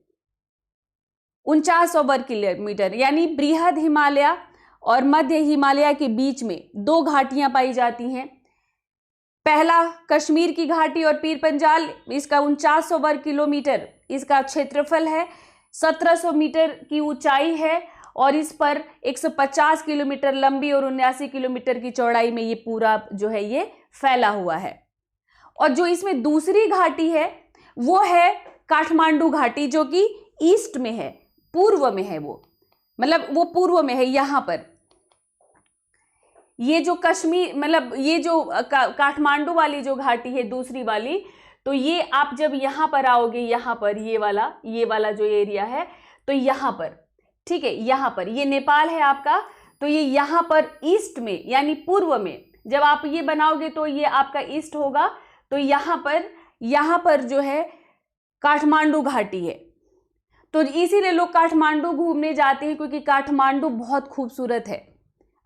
4900 वर्ग किलोमीटर, यानी बृहद हिमालय और मध्य हिमालय के बीच में दो घाटियां पाई जाती हैं। पहला कश्मीर की घाटी और पीर पंजाल, इसका 4900 वर्ग किलोमीटर इसका क्षेत्रफल है, 1700 मीटर की ऊंचाई है, और इस पर 150 किलोमीटर लंबी और 79 किलोमीटर की चौड़ाई में ये पूरा जो है ये फैला हुआ है। और जो इसमें दूसरी घाटी है वो है काठमांडू घाटी, जो कि ईस्ट में है, पूर्व में है, वो मतलब वो पूर्व में है। यहाँ पर ये जो कश्मीर मतलब ये जो काठमांडू वाली जो घाटी है दूसरी वाली, तो ये आप जब यहाँ पर आओगे, यहाँ पर ये वाला जो एरिया है, तो यहाँ पर, ठीक है, यहाँ पर ये नेपाल है आपका, तो ये यहाँ पर ईस्ट में यानी पूर्व में जब आप ये बनाओगे तो ये आपका ईस्ट होगा। तो यहाँ पर जो है काठमांडू घाटी है। तो इसीलिए लोग काठमांडू घूमने जाते हैं, क्योंकि काठमांडू बहुत खूबसूरत है,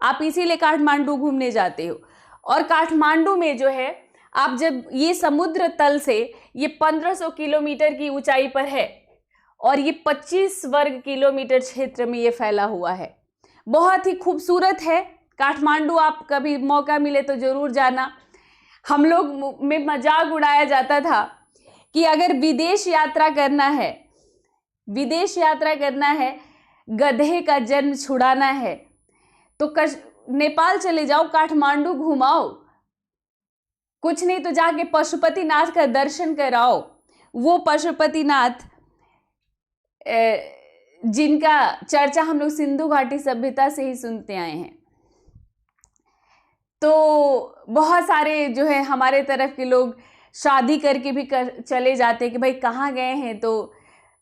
आप इसीलिए काठमांडू घूमने जाते हो। और काठमांडू में जो है आप जब ये समुद्र तल से ये 1500 किलोमीटर की ऊंचाई पर है, और ये 25 वर्ग किलोमीटर क्षेत्र में ये फैला हुआ है, बहुत ही खूबसूरत है काठमांडू। आप कभी मौका मिले तो जरूर जाना। हम लोग में मजाक उड़ाया जाता था कि अगर विदेश यात्रा करना है, गधे का जन्म छुड़ाना है, तो नेपाल चले जाओ, काठमांडू घुमाओ, कुछ नहीं तो जाके पशुपतिनाथ का दर्शन कराओ। वो पशुपतिनाथ जिनका चर्चा हम लोग सिंधु घाटी सभ्यता से ही सुनते आए हैं। तो बहुत सारे जो है हमारे तरफ के लोग शादी करके भी चले जाते हैं कि भाई कहाँ गए हैं, तो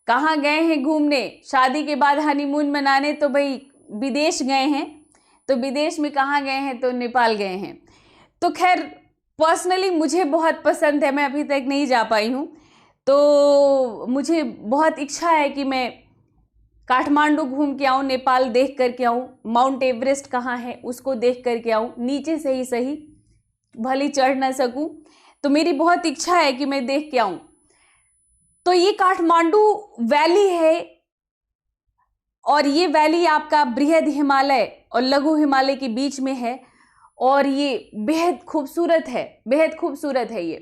कहाँ गए हैं घूमने, शादी के बाद हनीमून मनाने, तो भाई विदेश गए हैं। तो विदेश में कहाँ गए हैं, तो नेपाल गए हैं। तो खैर पर्सनली मुझे बहुत पसंद है, मैं अभी तक नहीं जा पाई हूँ, तो मुझे बहुत इच्छा है कि मैं काठमांडू घूम के आऊँ, नेपाल देख कर के आऊँ, माउंट एवरेस्ट कहाँ है उसको देख कर के आऊँ, नीचे से ही सही, भले चढ़ ना सकूँ, तो मेरी बहुत इच्छा है कि मैं देख के आऊँ। तो ये काठमांडू वैली है, और ये वैली आपका बृहद हिमालय और लघु हिमालय के बीच में है, और ये बेहद खूबसूरत है ये।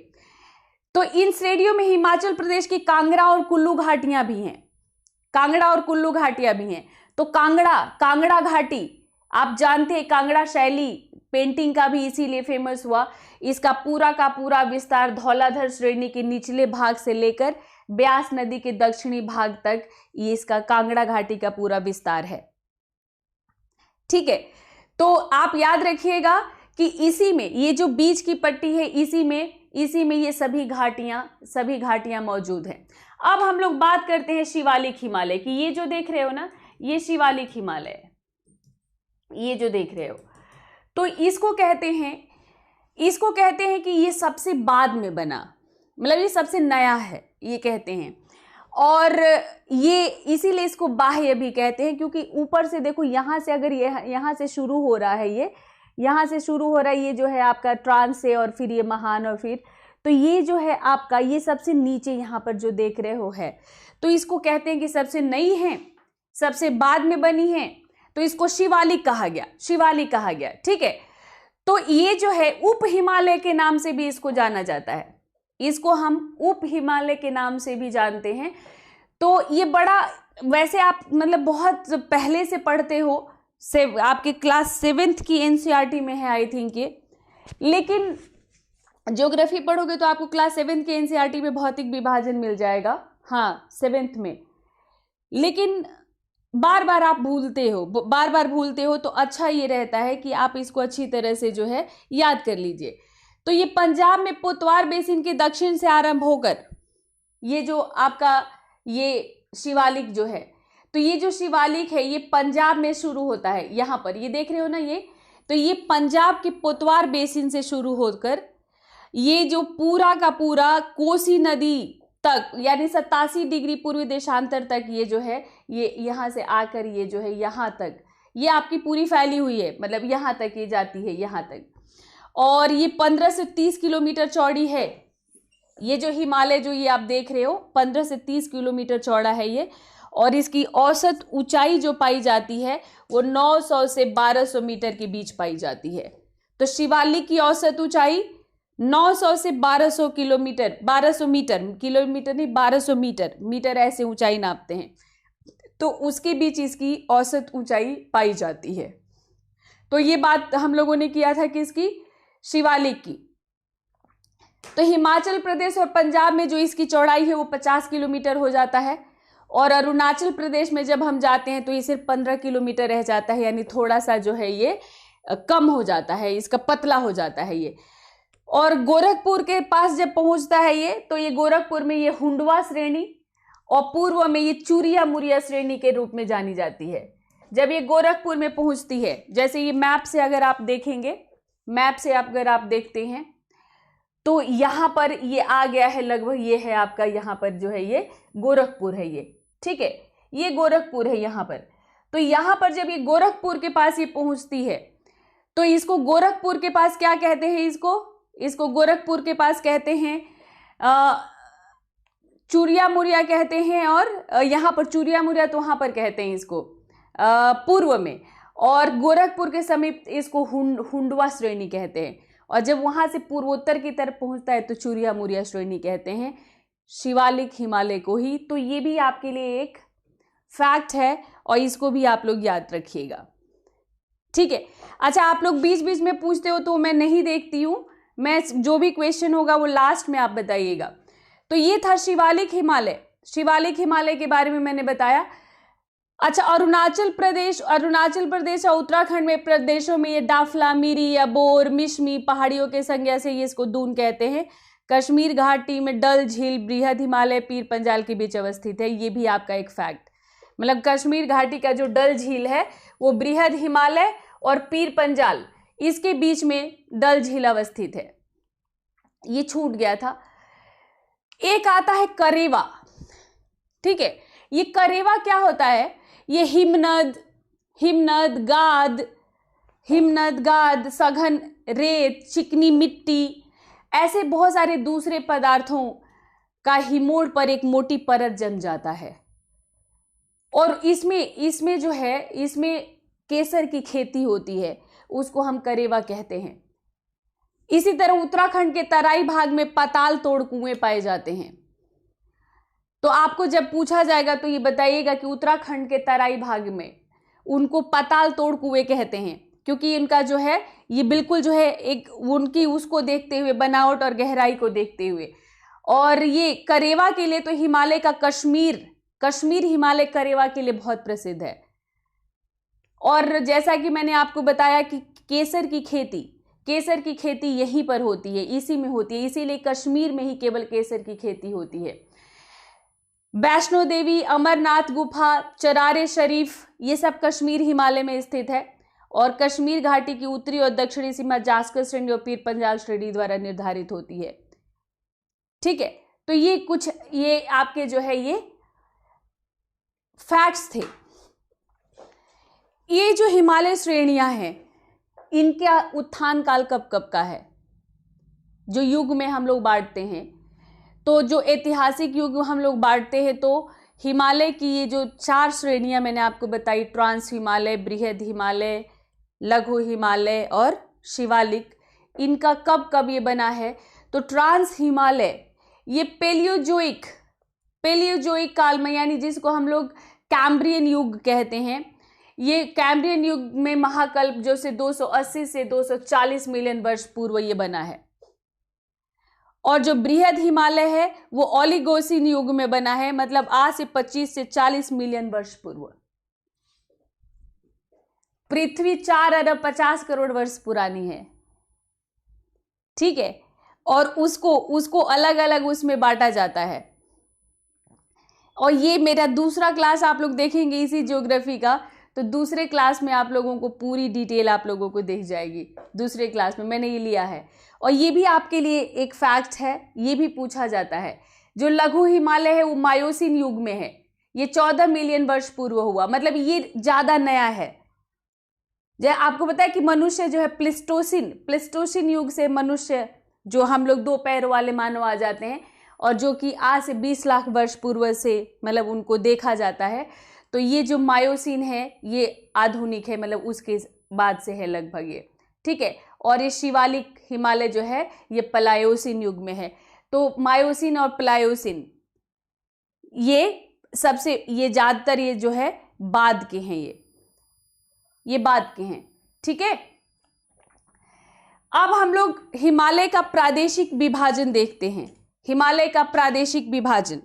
तो इन श्रेणियों में हिमाचल प्रदेश की कांगड़ा और कुल्लू घाटियां भी हैं, तो कांगड़ा घाटी आप जानते हैं, कांगड़ा शैली पेंटिंग का भी इसीलिए फेमस हुआ। इसका पूरा का पूरा विस्तार धौलाधर श्रेणी के निचले भाग से लेकर ब्यास नदी के दक्षिणी भाग तक ये इसका कांगड़ा घाटी का पूरा विस्तार है, ठीक है। तो आप याद रखिएगा कि इसी में ये जो बीच की पट्टी है, इसी में इसी में ये सभी घाटियां मौजूद हैं। अब हम लोग बात करते हैं शिवालिक हिमालय की। ये जो देख रहे हो ना, ये शिवालिक हिमालय है, ये जो देख रहे हो, तो इसको कहते हैं कि ये सबसे बाद में बना, मतलब ये सबसे नया है, ये कहते हैं। और ये इसीलिए इसको बाह्य भी कहते हैं, क्योंकि ऊपर से देखो, यहाँ से अगर ये यहाँ से शुरू हो रहा है, ये यहाँ से शुरू हो रहा है, ये जो है आपका ट्रांस से, और फिर ये महान, और फिर तो ये जो है आपका ये सबसे नीचे यहाँ पर जो देख रहे हो है, तो इसको कहते हैं कि सबसे नई है, सबसे बाद में बनी है, तो इसको शिवालिक कहा गया। ठीक है, तो ये जो है उप हिमालय के नाम से भी इसको जाना जाता है, इसको हम उप हिमालय के नाम से भी जानते हैं। तो ये बड़ा, वैसे आप मतलब बहुत पहले से पढ़ते हो, आपके क्लास 7th की एनसीईआरटी में है आई थिंक ये, लेकिन ज्योग्राफी पढ़ोगे तो आपको क्लास 7th की एनसीईआरटी में भौतिक विभाजन मिल जाएगा, हाँ 7th में। लेकिन बार बार भूलते हो, तो अच्छा ये रहता है कि आप इसको अच्छी तरह से जो है याद कर लीजिए। तो ये पंजाब में पोतवार बेसिन के दक्षिण से आरंभ होकर, ये जो आपका ये शिवालिक जो है, तो ये जो शिवालिक है ये पंजाब में शुरू होता है। यहाँ पर ये देख रहे हो ना, ये तो ये पंजाब के पोतवार बेसिन से शुरू होकर ये जो पूरा का पूरा कोसी नदी तक, यानी 87 डिग्री पूर्वी देशांतर तक ये जो है, ये यहाँ से आकर ये जो है यहाँ तक, ये आपकी पूरी फैली हुई है, मतलब यहाँ तक ये जाती है, यहाँ तक। और ये 15 से 30 किलोमीटर चौड़ी है। ये जो हिमालय जो ये आप देख रहे हो 15 से 30 किलोमीटर चौड़ा है ये, और इसकी औसत ऊंचाई जो पाई जाती है वो 900 से 1200 मीटर के बीच पाई जाती है। तो शिवालिक की औसत ऊंचाई 900 से 1200 किलोमीटर, 1200 मीटर, किलोमीटर नहीं 1200 मीटर, मीटर ऐसे ऊंचाई नापते हैं, तो उसके बीच इसकी औसत ऊंचाई पाई जाती है। तो ये बात हम लोगों ने किया था कि इसकी शिवालिक की। तो हिमाचल प्रदेश और पंजाब में जो इसकी चौड़ाई है वो 50 किलोमीटर हो जाता है, और अरुणाचल प्रदेश में जब हम जाते हैं तो ये सिर्फ 15 किलोमीटर रह जाता है, यानी थोड़ा सा जो है ये कम हो जाता है, इसका पतला हो जाता है ये। और गोरखपुर के पास जब पहुंचता है ये, तो ये गोरखपुर में ये हुंडवा श्रेणी और पूर्व में ये चूरिया मुरिया श्रेणी के रूप में जानी जाती है। जब ये गोरखपुर में पहुंचती है, जैसे ये मैप से अगर आप देखेंगे, मैप से अगर आप देखते हैं तो यहाँ पर ये आ गया है लगभग, ये है आपका यहाँ पर जो है ये गोरखपुर है ये, ठीक है, ये गोरखपुर है यहाँ पर। तो यहाँ पर जब ये गोरखपुर के पास ये पहुंचती है तो इसको गोरखपुर के पास क्या कहते हैं, इसको गोरखपुर के पास कहते हैं चूरिया मुरिया कहते हैं, और यहाँ पर चूरिया मुरिया तो वहाँ पर कहते हैं इसको पूर्व में, और गोरखपुर के समीप इसको हुंडवा श्रेणी कहते हैं, और जब वहाँ से पूर्वोत्तर की तरफ पहुँचता है तो चूरिया मुरिया श्रेणी कहते हैं शिवालिक हिमालय को ही। तो ये भी आपके लिए एक फैक्ट है और इसको भी आप लोग याद रखिएगा, ठीक है। अच्छा, आप लोग बीच बीच में पूछते हो तो मैं नहीं देखती हूँ, मैं जो भी क्वेश्चन होगा वो लास्ट में आप बताइएगा। तो ये था शिवालिक हिमालय, शिवालिक हिमालय के बारे में मैंने बताया। अच्छा, अरुणाचल प्रदेश और उत्तराखंड में प्रदेशों में ये डाफला, मिरी, अबोर, मिशमी पहाड़ियों के संज्ञा से ये इसको दून कहते हैं। कश्मीर घाटी में डल झील बृहद हिमालय पीर पंजाल के बीच अवस्थित है। ये भी आपका एक फैक्ट, मतलब कश्मीर घाटी का जो डल झील है वो बृहद हिमालय और पीर पंजाल इसके बीच में डल झील अवस्थित है। ये छूट गया था। एक आता है करेवा, ठीक है। ये करेवा क्या होता है, ये हिमनद, गाद, सघन रेत, चिकनी मिट्टी, ऐसे बहुत सारे दूसरे पदार्थों का हिमोड़ पर एक मोटी परत जम जाता है, और इसमें जो है इसमें केसर की खेती होती है, उसको हम करेवा कहते हैं। इसी तरह उत्तराखंड के तराई भाग में पाताल तोड़ कुएं पाए जाते हैं। तो आपको जब पूछा जाएगा तो ये बताइएगा कि उत्तराखंड के तराई भाग में उनको पाताल तोड़ कुएं कहते हैं, क्योंकि इनका जो है ये बिल्कुल जो है एक उनकी उसको देखते हुए, बनावट और गहराई को देखते हुए। और ये करेवा के लिए तो हिमालय का कश्मीर हिमालय करेवा के लिए बहुत प्रसिद्ध है। और जैसा कि मैंने आपको बताया कि केसर की खेती, केसर की खेती यहीं पर होती है, इसी में होती है, इसीलिए कश्मीर में ही केवल केसर की खेती होती है। वैष्णो देवी, अमरनाथ गुफा, चरारे शरीफ, ये सब कश्मीर हिमालय में स्थित है और कश्मीर घाटी की उत्तरी और दक्षिणी सीमा जास्कर श्रेणी और पीर पंजाल श्रेणी द्वारा निर्धारित होती है। ठीक है, तो ये कुछ ये आपके जो है ये फैक्ट्स थे। ये जो हिमालय श्रेणियां हैं इनका उत्थान काल कब कब का है, जो युग में हम लोग बांटते हैं, तो जो ऐतिहासिक युग हम लोग बांटते हैं तो हिमालय की ये जो 4 श्रेणियां मैंने आपको बताई, ट्रांस हिमालय, बृहद हिमालय, लघु हिमालय और शिवालिक, इनका कब कब ये बना है। तो ट्रांस हिमालय ये पेलियोजोइक काल में, यानी जिसको हम लोग कैम्ब्रियन युग कहते हैं, ये कैम्ब्रियन युग में महाकल्प जो से 280 से 240 मिलियन वर्ष पूर्व ये बना है। और जो बृहद हिमालय है वो ओलिगोसिन युग में बना है, मतलब आज से 25 से 40 मिलियन वर्ष पूर्व। पृथ्वी 4 अरब 50 करोड़ वर्ष पुरानी है। ठीक है, और उसको अलग अलग उसमें बांटा जाता है। और ये मेरा दूसरा क्लास आप लोग देखेंगे इसी ज्योग्राफी का, तो दूसरे क्लास में आप लोगों को पूरी डिटेल आप लोगों को दिख जाएगी। दूसरे क्लास में मैंने ये लिया है। और ये भी आपके लिए एक फैक्ट है, ये भी पूछा जाता है। जो लघु हिमालय है वो मायोसिन युग में है, ये 14 मिलियन वर्ष पूर्व हुआ, मतलब ये ज्यादा नया है। जैसे आपको पता है कि मनुष्य जो है प्लेस्टोसिन युग से मनुष्य जो हम लोग 2 पैर वाले मानव आ जाते हैं, और जो कि आज से 20 लाख वर्ष पूर्व से मतलब उनको देखा जाता है। तो ये जो मायोसिन है ये आधुनिक है, मतलब उसके बाद से है लगभग ये। ठीक है, और ये शिवालिक हिमालय जो है ये प्लायोसिन युग में है। तो मायोसिन और प्लायोसिन ये ज्यादातर ये जो है बाद के हैं, ये बाद के हैं। ठीक है, अब हम लोग हिमालय का प्रादेशिक विभाजन देखते हैं। हिमालय का प्रादेशिक विभाजन,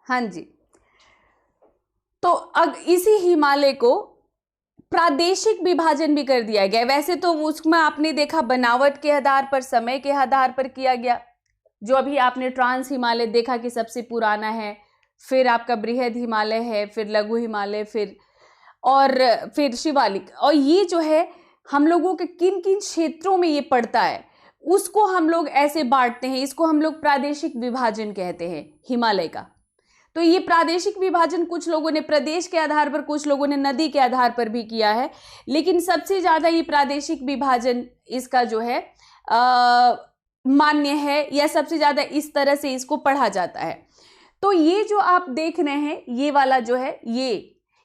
हाँ जी। तो अब इसी हिमालय को प्रादेशिक विभाजन भी कर दिया गया। वैसे तो उसमें आपने देखा बनावट के आधार पर, समय के आधार पर किया गया। जो अभी आपने ट्रांस हिमालय देखा कि सबसे पुराना है, फिर आपका बृहद हिमालय है, फिर लघु हिमालय, फिर शिवालिक। और ये जो है हम लोगों के किन किन क्षेत्रों में ये पड़ता है उसको हम लोग ऐसे बांटते हैं। इसको हम लोग प्रादेशिक विभाजन कहते हैं हिमालय का। तो ये प्रादेशिक विभाजन कुछ लोगों ने प्रदेश के आधार पर, कुछ लोगों ने नदी के आधार पर भी किया है, लेकिन सबसे ज्यादा ये प्रादेशिक विभाजन इसका जो है मान्य है, या सबसे ज्यादा इस तरह से इसको पढ़ा जाता है। तो ये जो आप देख रहे हैं ये वाला जो है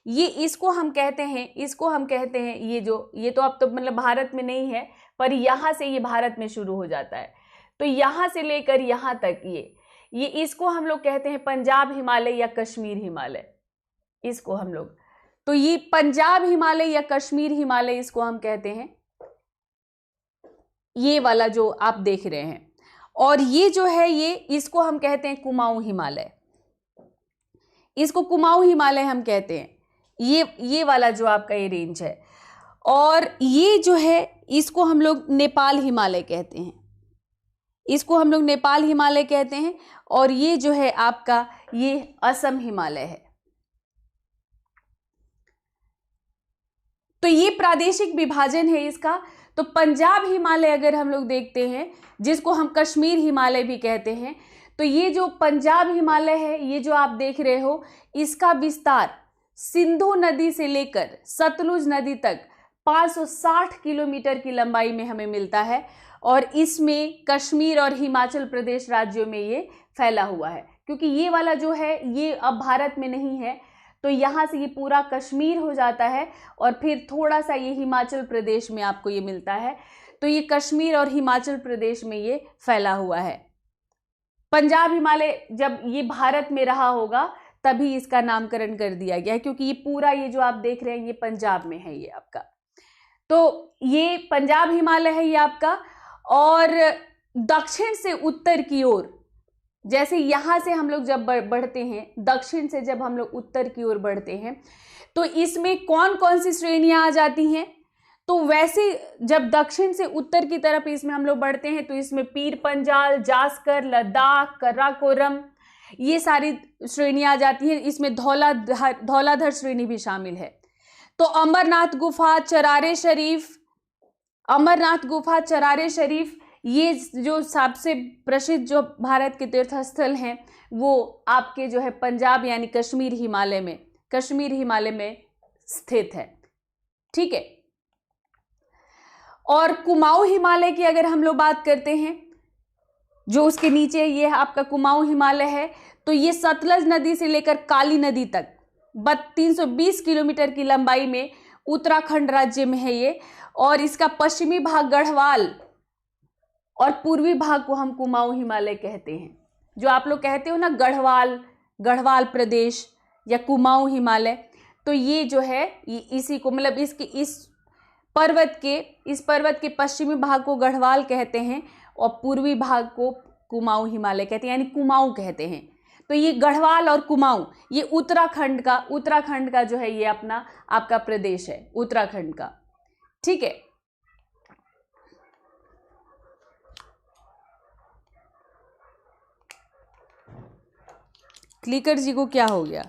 ये इसको हम कहते हैं ये तो अब तो मतलब भारत में नहीं है, पर यहाँ से ये भारत में शुरू हो जाता है। तो यहाँ से लेकर यहाँ तक ये इसको हम लोग कहते हैं पंजाब हिमालय या कश्मीर हिमालय, इसको हम लोग। तो ये पंजाब हिमालय या कश्मीर हिमालय इसको हम कहते हैं, ये वाला जो आप देख रहे हैं। और ये जो है इसको हम कहते हैं कुमाऊं हिमालय, इसको कुमाऊं हिमालय हम कहते हैं। ये वाला जो आपका ये रेंज है। और ये जो है इसको हम लोग नेपाल हिमालय कहते हैं, इसको हम लोग नेपाल हिमालय कहते हैं। और ये जो है आपका ये असम हिमालय है। तो ये प्रादेशिक विभाजन है इसका। तो पंजाब हिमालय अगर हम लोग देखते हैं, जिसको हम कश्मीर हिमालय भी कहते हैं, तो ये जो पंजाब हिमालय है, ये जो आप देख रहे हो, इसका विस्तार सिंधु नदी से लेकर सतलुज नदी तक 560 किलोमीटर की लंबाई में हमें मिलता है, और इसमें कश्मीर और हिमाचल प्रदेश राज्यों में ये फैला हुआ है। क्योंकि ये वाला जो है ये अब भारत में नहीं है, तो यहाँ से ये पूरा कश्मीर हो जाता है और फिर थोड़ा सा ये हिमाचल प्रदेश में आपको ये मिलता है। तो ये कश्मीर और हिमाचल प्रदेश में ये फैला हुआ है। पंजाब हिमालय जब ये भारत में रहा होगा तभी इसका नामकरण कर दिया गया है, क्योंकि ये पूरा ये जो आप देख रहे हैं ये पंजाब में है ये आपका। तो ये पंजाब हिमालय है ये आपका। और दक्षिण से उत्तर की ओर, जैसे यहाँ से हम लोग जब बढ़ते हैं, दक्षिण से जब हम लोग उत्तर की ओर बढ़ते हैं, तो इसमें कौन कौन सी श्रेणियां आ जाती हैं? तो वैसे जब दक्षिण से उत्तर की तरफ इसमें हम लोग बढ़ते हैं तो इसमें पीर पंजाल, जास्कर, लद्दाख, कराकोरम, ये सारी श्रेणियां आ जाती हैं। इसमें धौलाधर श्रेणी भी शामिल है। तो अमरनाथ गुफा, चरारे शरीफ, अमरनाथ गुफा, चरारे शरीफ, ये जो सबसे प्रसिद्ध जो भारत के तीर्थ स्थल हैं वो आपके जो है पंजाब यानी कश्मीर हिमालय में स्थित है। ठीक है। और कुमाऊं हिमालय की अगर हम लोग बात करते हैं, जो उसके नीचे ये आपका कुमाऊं हिमालय है, तो ये सतलज नदी से लेकर काली नदी तक 320 किलोमीटर की लंबाई में उत्तराखंड राज्य में है ये। और इसका पश्चिमी भाग गढ़वाल और पूर्वी भाग को हम कुमाऊं हिमालय कहते हैं। जो आप लोग कहते हो ना गढ़वाल प्रदेश या कुमाऊं हिमालय, तो ये जो है इसी को मतलब इस पर्वत के पश्चिमी भाग को गढ़वाल कहते हैं और पूर्वी भाग को कुमाऊं हिमालय कहते हैं, यानी कुमाऊं कहते हैं। तो ये गढ़वाल और कुमाऊं ये उत्तराखंड का जो है ये अपना आपका प्रदेश है, उत्तराखंड का। ठीक है। क्लिकर जी को क्या हो गया?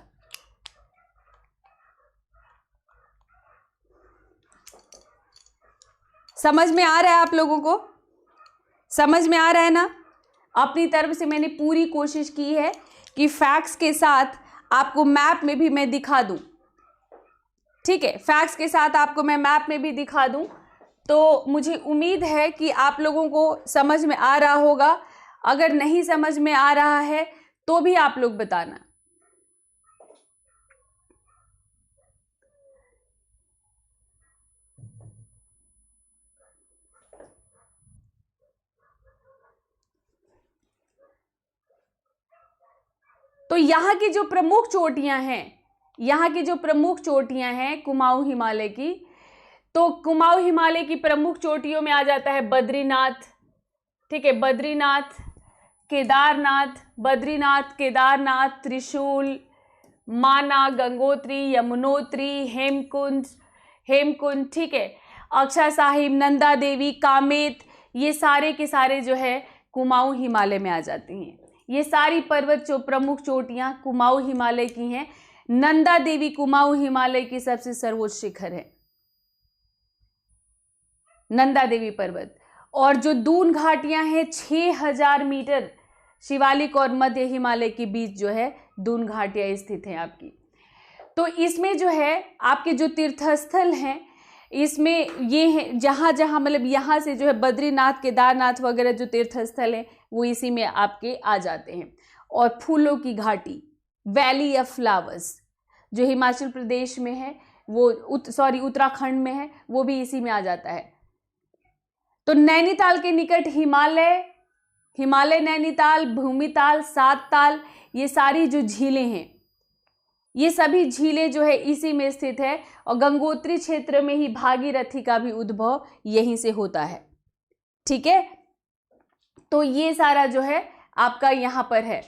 समझ में आ रहा है आप लोगों को? समझ में आ रहा है ना? अपनी तरफ से मैंने पूरी कोशिश की है कि फैक्ट्स के साथ आपको मैप में भी मैं दिखा दूं। ठीक है, फैक्ट्स के साथ आपको मैं मैप में भी दिखा दूं। तो मुझे उम्मीद है कि आप लोगों को समझ में आ रहा होगा। अगर नहीं समझ में आ रहा है तो भी आप लोग बताना। तो यहाँ की जो प्रमुख चोटियां हैं कुमाऊं हिमालय की, तो कुमाऊं हिमालय की प्रमुख चोटियों में आ जाता है बद्रीनाथ। ठीक है, बद्रीनाथ, केदारनाथ, त्रिशूल, माना, गंगोत्री, यमुनोत्री, हेमकुंड, ठीक है, अक्षय साहिब, नंदा देवी, कामेत, ये सारे के सारे जो है कुमाऊं हिमालय में आ जाती हैं। ये सारी पर्वत जो प्रमुख चोटियां कुमाऊं हिमालय की हैं। नंदा देवी कुमाऊं हिमालय की सबसे सर्वोच्च शिखर है, नंदा देवी पर्वत। और जो दून घाटियां हैं 6000 मीटर शिवालिक और मध्य हिमालय के बीच जो है दून घाटियां स्थित हैं आपकी। तो इसमें जो है आपके जो तीर्थस्थल हैं इसमें ये है जहाँ जहाँ मतलब यहाँ से जो है बद्रीनाथ, केदारनाथ वगैरह जो तीर्थस्थल हैं वो इसी में आपके आ जाते हैं। और फूलों की घाटी, वैली ऑफ फ्लावर्स, जो हिमाचल प्रदेश में है वो उत्तराखंड में है, वो भी इसी में आ जाता है। तो नैनीताल के निकट हिमालय नैनीताल, भूमिताल, सातताल, ये सारी जो झीलें हैं ये सभी झीलें जो है इसी में स्थित है। और गंगोत्री क्षेत्र में ही भागीरथी का भी उद्भव यहीं से होता है। ठीक है, तो ये सारा जो है आपका यहाँ पर है।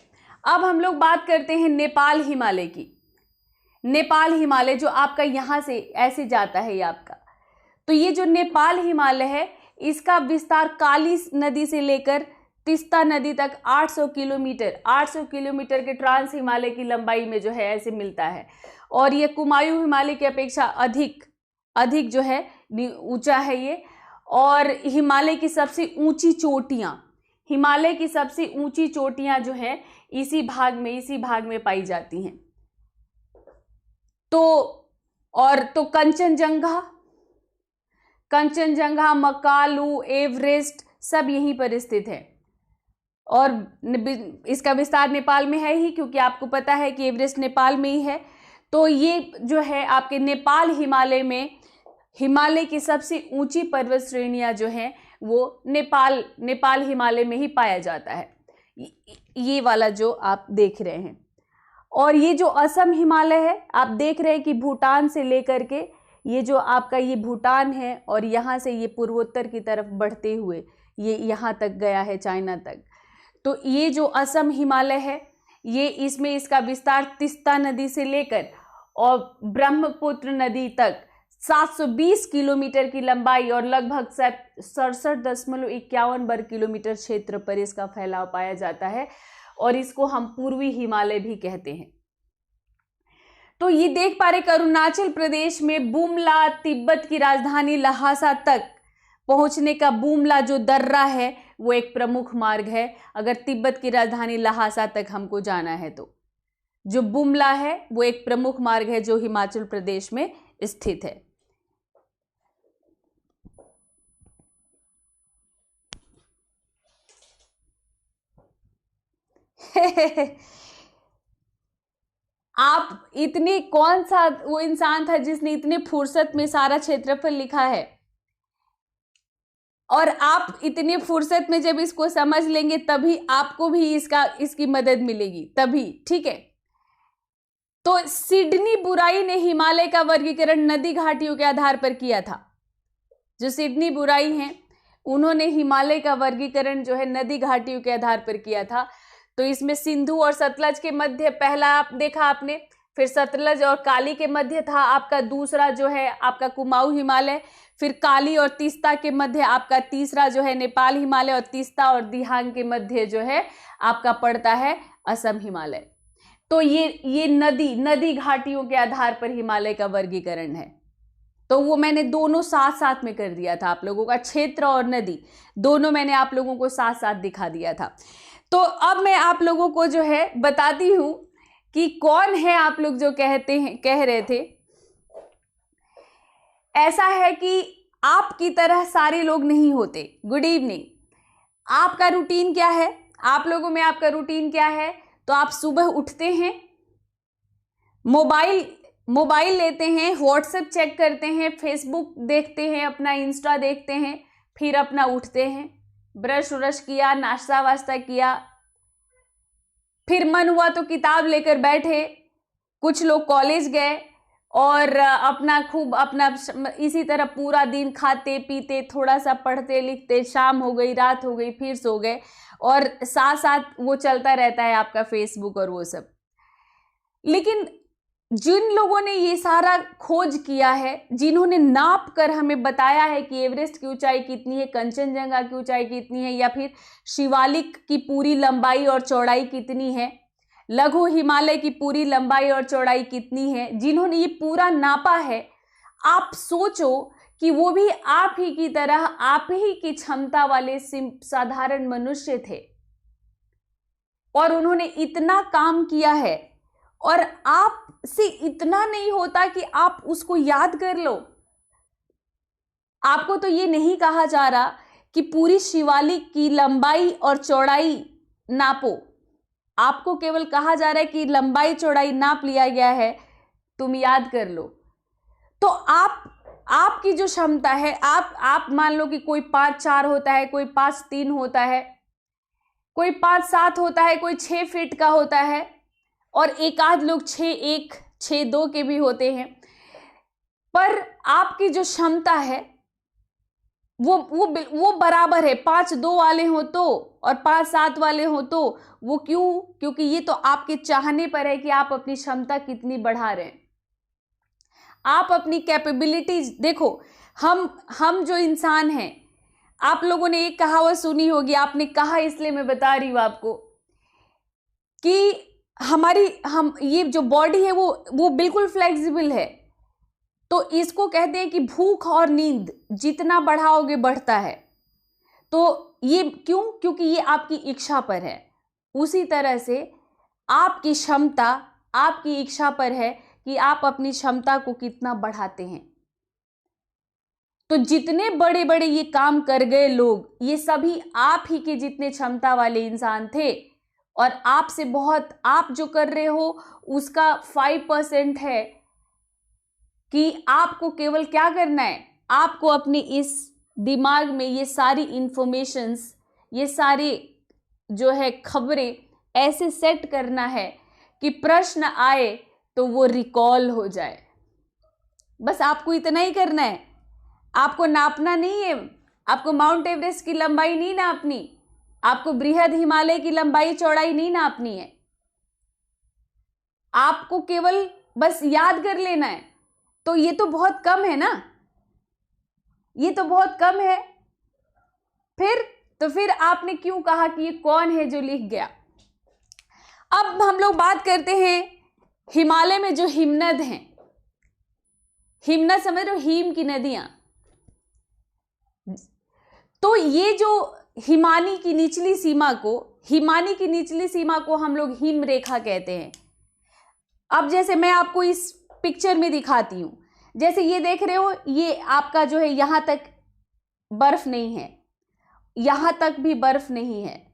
अब हम लोग बात करते हैं नेपाल हिमालय की। नेपाल हिमालय जो आपका यहाँ से ऐसे जाता है ये आपका, तो ये जो नेपाल हिमालय है इसका विस्तार काली नदी से लेकर तीस्ता नदी तक 800 किलोमीटर के ट्रांस हिमालय की लंबाई में जो है ऐसे मिलता है। और ये कुमाऊं हिमालय की अपेक्षा अधिक जो है ऊंचा है ये। और हिमालय की सबसे ऊंची चोटियां जो है इसी भाग में पाई जाती हैं। तो कंचनजंगा, कंचनजंगा, मकालू, एवरेस्ट सब यहीं पर स्थित है। और इसका विस्तार नेपाल में है ही, क्योंकि आपको पता है कि एवरेस्ट नेपाल में ही है। तो ये जो है आपके नेपाल हिमालय में, हिमालय की सबसे ऊंची पर्वत श्रेणियां जो हैं वो नेपाल हिमालय में ही पाया जाता है। ये वाला जो आप देख रहे हैं। और ये जो असम हिमालय है, आप देख रहे हैं कि भूटान से लेकर के ये जो आपका ये भूटान है, और यहाँ से ये पूर्वोत्तर की तरफ बढ़ते हुए ये यहाँ तक गया है, चाइना तक। तो ये जो असम हिमालय है, ये इसमें इसका विस्तार तीस्ता नदी से लेकर और ब्रह्मपुत्र नदी तक 720 किलोमीटर की लंबाई और लगभग 67.51 वर्ग किलोमीटर क्षेत्र पर इसका फैलाव पाया जाता है, और इसको हम पूर्वी हिमालय भी कहते हैं। तो ये देख पा रहे अरुणाचल प्रदेश में बुमला, तिब्बत की राजधानी लहासा तक पहुंचने का बुमला जो दर्रा है वो एक प्रमुख मार्ग है। अगर तिब्बत की राजधानी लहासा तक हमको जाना है तो जो बुमला है वो एक प्रमुख मार्ग है जो हिमाचल प्रदेश में स्थित है। आप इतने, कौन सा वो इंसान था जिसने इतने फुर्सत में सारा क्षेत्रफल लिखा है? और आप इतने फुर्सत में जब इसको समझ लेंगे तभी आपको भी इसकी मदद मिलेगी, तभी, ठीक है। तो सिडनी बुराई ने हिमालय का वर्गीकरण नदी घाटियों के आधार पर किया था। जो सिडनी बुराई हैं उन्होंने हिमालय का वर्गीकरण जो है नदी घाटियों के आधार पर किया था। तो इसमें सिंधु और सतलज के मध्य पहला आप देखा आपने, फिर सतलज और काली के मध्य था आपका दूसरा जो है आपका कुमाऊं हिमालय, फिर काली और तीस्ता के मध्य आपका तीसरा जो है नेपाल हिमालय, और तीस्ता और दिहांग के मध्य जो है आपका पड़ता है असम हिमालय। तो ये नदी घाटियों के आधार पर हिमालय का वर्गीकरण है। तो वो मैंने दोनों साथ साथ में कर दिया था आप लोगों का, क्षेत्र और नदी दोनों मैंने आप लोगों को साथ साथ दिखा दिया था। तो अब मैं आप लोगों को जो है बताती हूं कि कौन है आप लोग जो कह रहे थे। ऐसा है कि आपकी तरह सारे लोग नहीं होते। Good evening. आपका रूटीन क्या है? आप लोगों में आपका रूटीन क्या है? तो आप सुबह उठते हैं, मोबाइल लेते हैं, व्हाट्सएप चेक करते हैं, फेसबुक देखते हैं, अपना इंस्टा देखते हैं, फिर अपना उठते हैं, ब्रश व्रश किया, नाश्ता वास्ता किया, फिर मन हुआ तो किताब लेकर बैठे, कुछ लोग कॉलेज गए और अपना इसी तरह पूरा दिन खाते पीते, थोड़ा सा पढ़ते लिखते, शाम हो गई, रात हो गई, फिर सो गए, और साथ साथ वो चलता रहता है आपका फेसबुक और वो सब। लेकिन जिन लोगों ने ये सारा खोज किया है, जिन्होंने नाप कर हमें बताया है कि एवरेस्ट की ऊंचाई कितनी है, कंचनजंगा की ऊंचाई कितनी है, या फिर शिवालिक की पूरी लंबाई और चौड़ाई कितनी है, लघु हिमालय की पूरी लंबाई और चौड़ाई कितनी है, जिन्होंने ये पूरा नापा है, आप सोचो कि वो भी आप ही की तरह, आप ही की क्षमता वाले साधारण मनुष्य थे, और उन्होंने इतना काम किया है, और आपसे इतना नहीं होता कि आप उसको याद कर लो। आपको तो ये नहीं कहा जा रहा कि पूरी शिवालिक की लंबाई और चौड़ाई नापो, आपको केवल कहा जा रहा है कि लंबाई चौड़ाई नाप लिया गया है, तुम याद कर लो। तो आपकी जो क्षमता है, आप मान लो कि कोई 5'4" होता है, कोई 5'3" होता है, कोई 5'7" होता है, कोई 6 फीट का होता है, और एक आध लोग 6'1", 6'2" के भी होते हैं। पर आपकी जो क्षमता है वो बराबर है। 5'2" वाले हो तो और 5'7" वाले हो तो वो क्यों? क्योंकि ये तो आपके चाहने पर है कि आप अपनी क्षमता कितनी बढ़ा रहे हैं, आप अपनी कैपेबिलिटीज देखो। हम जो इंसान हैं, आप लोगों ने एक कहावत सुनी होगी, आपने कहा इसलिए मैं बता रही हूं आपको, कि हम ये जो बॉडी है वो बिल्कुल फ्लेक्सिबल है। तो इसको कहते हैं कि भूख और नींद जितना बढ़ाओगे बढ़ता है। तो ये क्यों? क्योंकि ये आपकी इच्छा पर है। उसी तरह से आपकी क्षमता आपकी इच्छा पर है कि आप अपनी क्षमता को कितना बढ़ाते हैं। तो जितने बड़े बड़े ये काम कर गए लोग, ये सभी आप ही के जितने क्षमता वाले इंसान थे, और आपसे बहुत, आप जो कर रहे हो उसका 5% है कि आपको केवल क्या करना है, आपको अपने इस दिमाग में ये सारी इंफॉर्मेशंस, ये सारी जो है खबरें ऐसे सेट करना है कि प्रश्न आए तो वो रिकॉल हो जाए। बस आपको इतना ही करना है। आपको नापना नहीं है, आपको माउंट एवरेस्ट की लंबाई नहीं नापनी, आपको बृहद हिमालय की लंबाई चौड़ाई नहीं नापनी है, आपको केवल बस याद कर लेना है। तो ये तो बहुत कम है ना, ये तो बहुत कम है। फिर आपने क्यों कहा कि ये कौन है जो लिख गया? अब हम लोग बात करते हैं हिमालय में जो हिमनद हैं। हिमनद समझ रहे हो, हिम की नदियां। तो ये जो हिमानी की निचली सीमा को हम लोग हिम रेखा कहते हैं। अब जैसे मैं आपको इस पिक्चर में दिखाती हूं, जैसे ये देख रहे हो, ये आपका जो है यहां तक बर्फ नहीं है, यहां तक भी बर्फ नहीं है,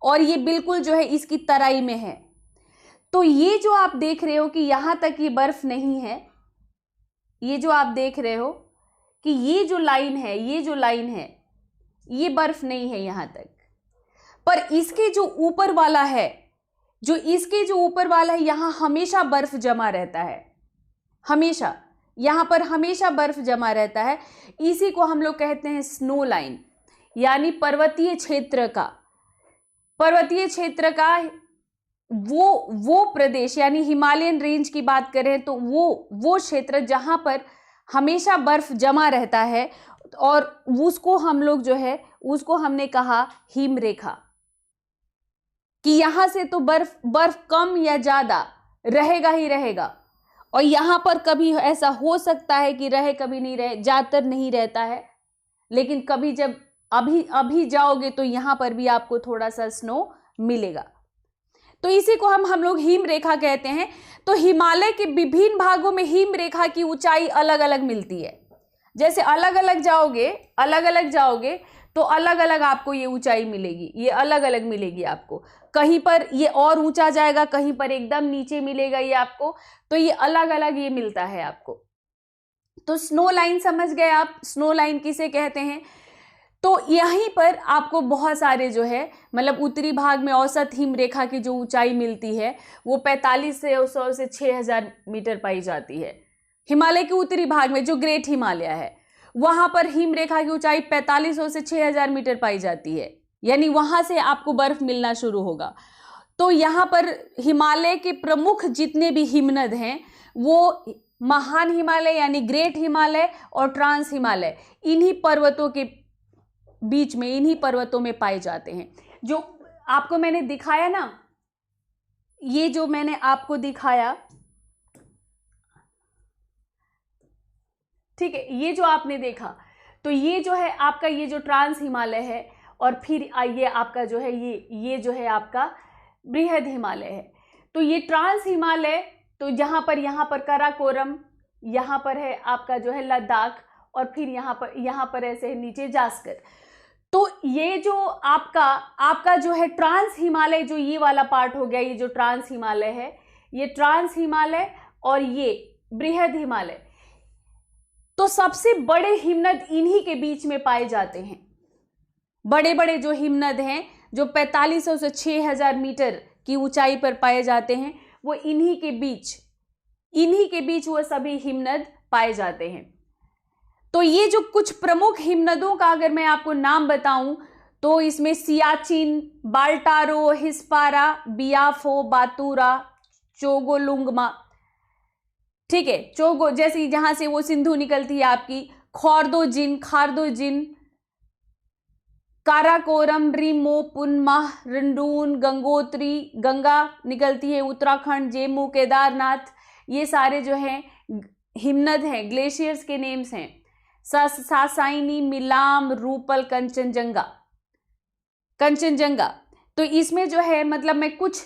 और ये बिल्कुल जो है इसकी तराई में है। तो ये जो आप देख रहे हो कि यहां तक ये बर्फ नहीं है, ये जो आप देख रहे हो कि ये जो लाइन है, ये बर्फ नहीं है यहां तक। पर इसके जो ऊपर वाला है, यहां हमेशा बर्फ जमा रहता है, हमेशा यहां पर हमेशा बर्फ जमा रहता है। इसी को हम लोग कहते हैं स्नो लाइन, यानी पर्वतीय क्षेत्र का वो प्रदेश, यानी हिमालयन रेंज की बात करें तो वो क्षेत्र जहां पर हमेशा बर्फ जमा रहता है, और उसको हम लोग जो है उसको हमने कहा हिम रेखा, कि यहां से तो बर्फ कम या ज्यादा रहेगा ही रहेगा। और यहां पर कभी ऐसा हो सकता है कि रहे, कभी नहीं रहे, ज्यादातर नहीं रहता है, लेकिन कभी जब अभी जाओगे तो यहां पर भी आपको थोड़ा सा स्नो मिलेगा। तो इसी को हम लोग हिम रेखा कहते हैं। तो हिमालय के विभिन्न भागों में हिम रेखा की ऊंचाई अलग अलग मिलती है। जैसे अलग अलग जाओगे तो अलग अलग आपको ये ऊंचाई मिलेगी, ये अलग अलग मिलेगी आपको। कहीं पर ये और ऊंचा जाएगा, कहीं पर एकदम नीचे मिलेगा ये आपको। तो ये अलग अलग ये मिलता है आपको। तो स्नो लाइन समझ गए आप, स्नो लाइन किसे कहते हैं? तो यहीं पर आपको बहुत सारे जो है, मतलब उत्तरी भाग में औसत हिम रेखा की जो ऊंचाई मिलती है वो 4500 से 6000 मीटर पाई जाती है। हिमालय के उत्तरी भाग में जो ग्रेट हिमालय है, वहां पर हिम रेखा की ऊंचाई 4500 से 6000 मीटर पाई जाती है, यानी वहां से आपको बर्फ मिलना शुरू होगा। तो यहाँ पर हिमालय के प्रमुख जितने भी हिमनद हैं, वो महान हिमालय यानी ग्रेट हिमालय और ट्रांस हिमालय, इन्हीं पर्वतों के बीच में, इन्हीं पर्वतों में पाए जाते हैं। जो आपको मैंने दिखाया ना, ये जो मैंने आपको दिखाया, ठीक है, ये जो आपने देखा, तो ये जो है आपका ये जो ट्रांस हिमालय है, और फिर ये आपका जो है ये जो है आपका बृहद हिमालय है। तो ये ट्रांस हिमालय, तो यहाँ पर काराकोरम, यहाँ पर है आपका जो है लद्दाख, और फिर यहाँ पर ऐसे है नीचे जास्कर। तो ये जो आपका जो है ट्रांस हिमालय, जो ये वाला पार्ट हो गया, ये जो ट्रांस हिमालय है, ये ट्रांस हिमालय और ये बृहद हिमालय, तो सबसे बड़े हिमनद इन्हीं के बीच में पाए जाते हैं। बड़े बड़े जो हिमनद हैं, जो 4500 से 6000 मीटर की ऊंचाई पर पाए जाते हैं, वो इन्हीं के बीच वो सभी हिमनद पाए जाते हैं। तो ये जो कुछ प्रमुख हिमनदों का अगर मैं आपको नाम बताऊं, तो इसमें सियाचिन, बाल्टारो, हिस्पारा, बियाफो, बातूरा, चोगोलुंगमा, ठीक है, चोगो जैसे जहां से वो सिंधु निकलती है आपकी, खारदोजिन, काराकोरम, रीमो, पुनमाह, रंडून, गंगोत्री, गंगा निकलती है उत्तराखंड, जेमू, केदारनाथ, ये सारे जो हैं हिमनद हैं, ग्लेशियर्स के नेम्स हैं। सासाइनी, मिलाम, रूपल, कंचनजंगा। तो इसमें जो है, मतलब मैं कुछ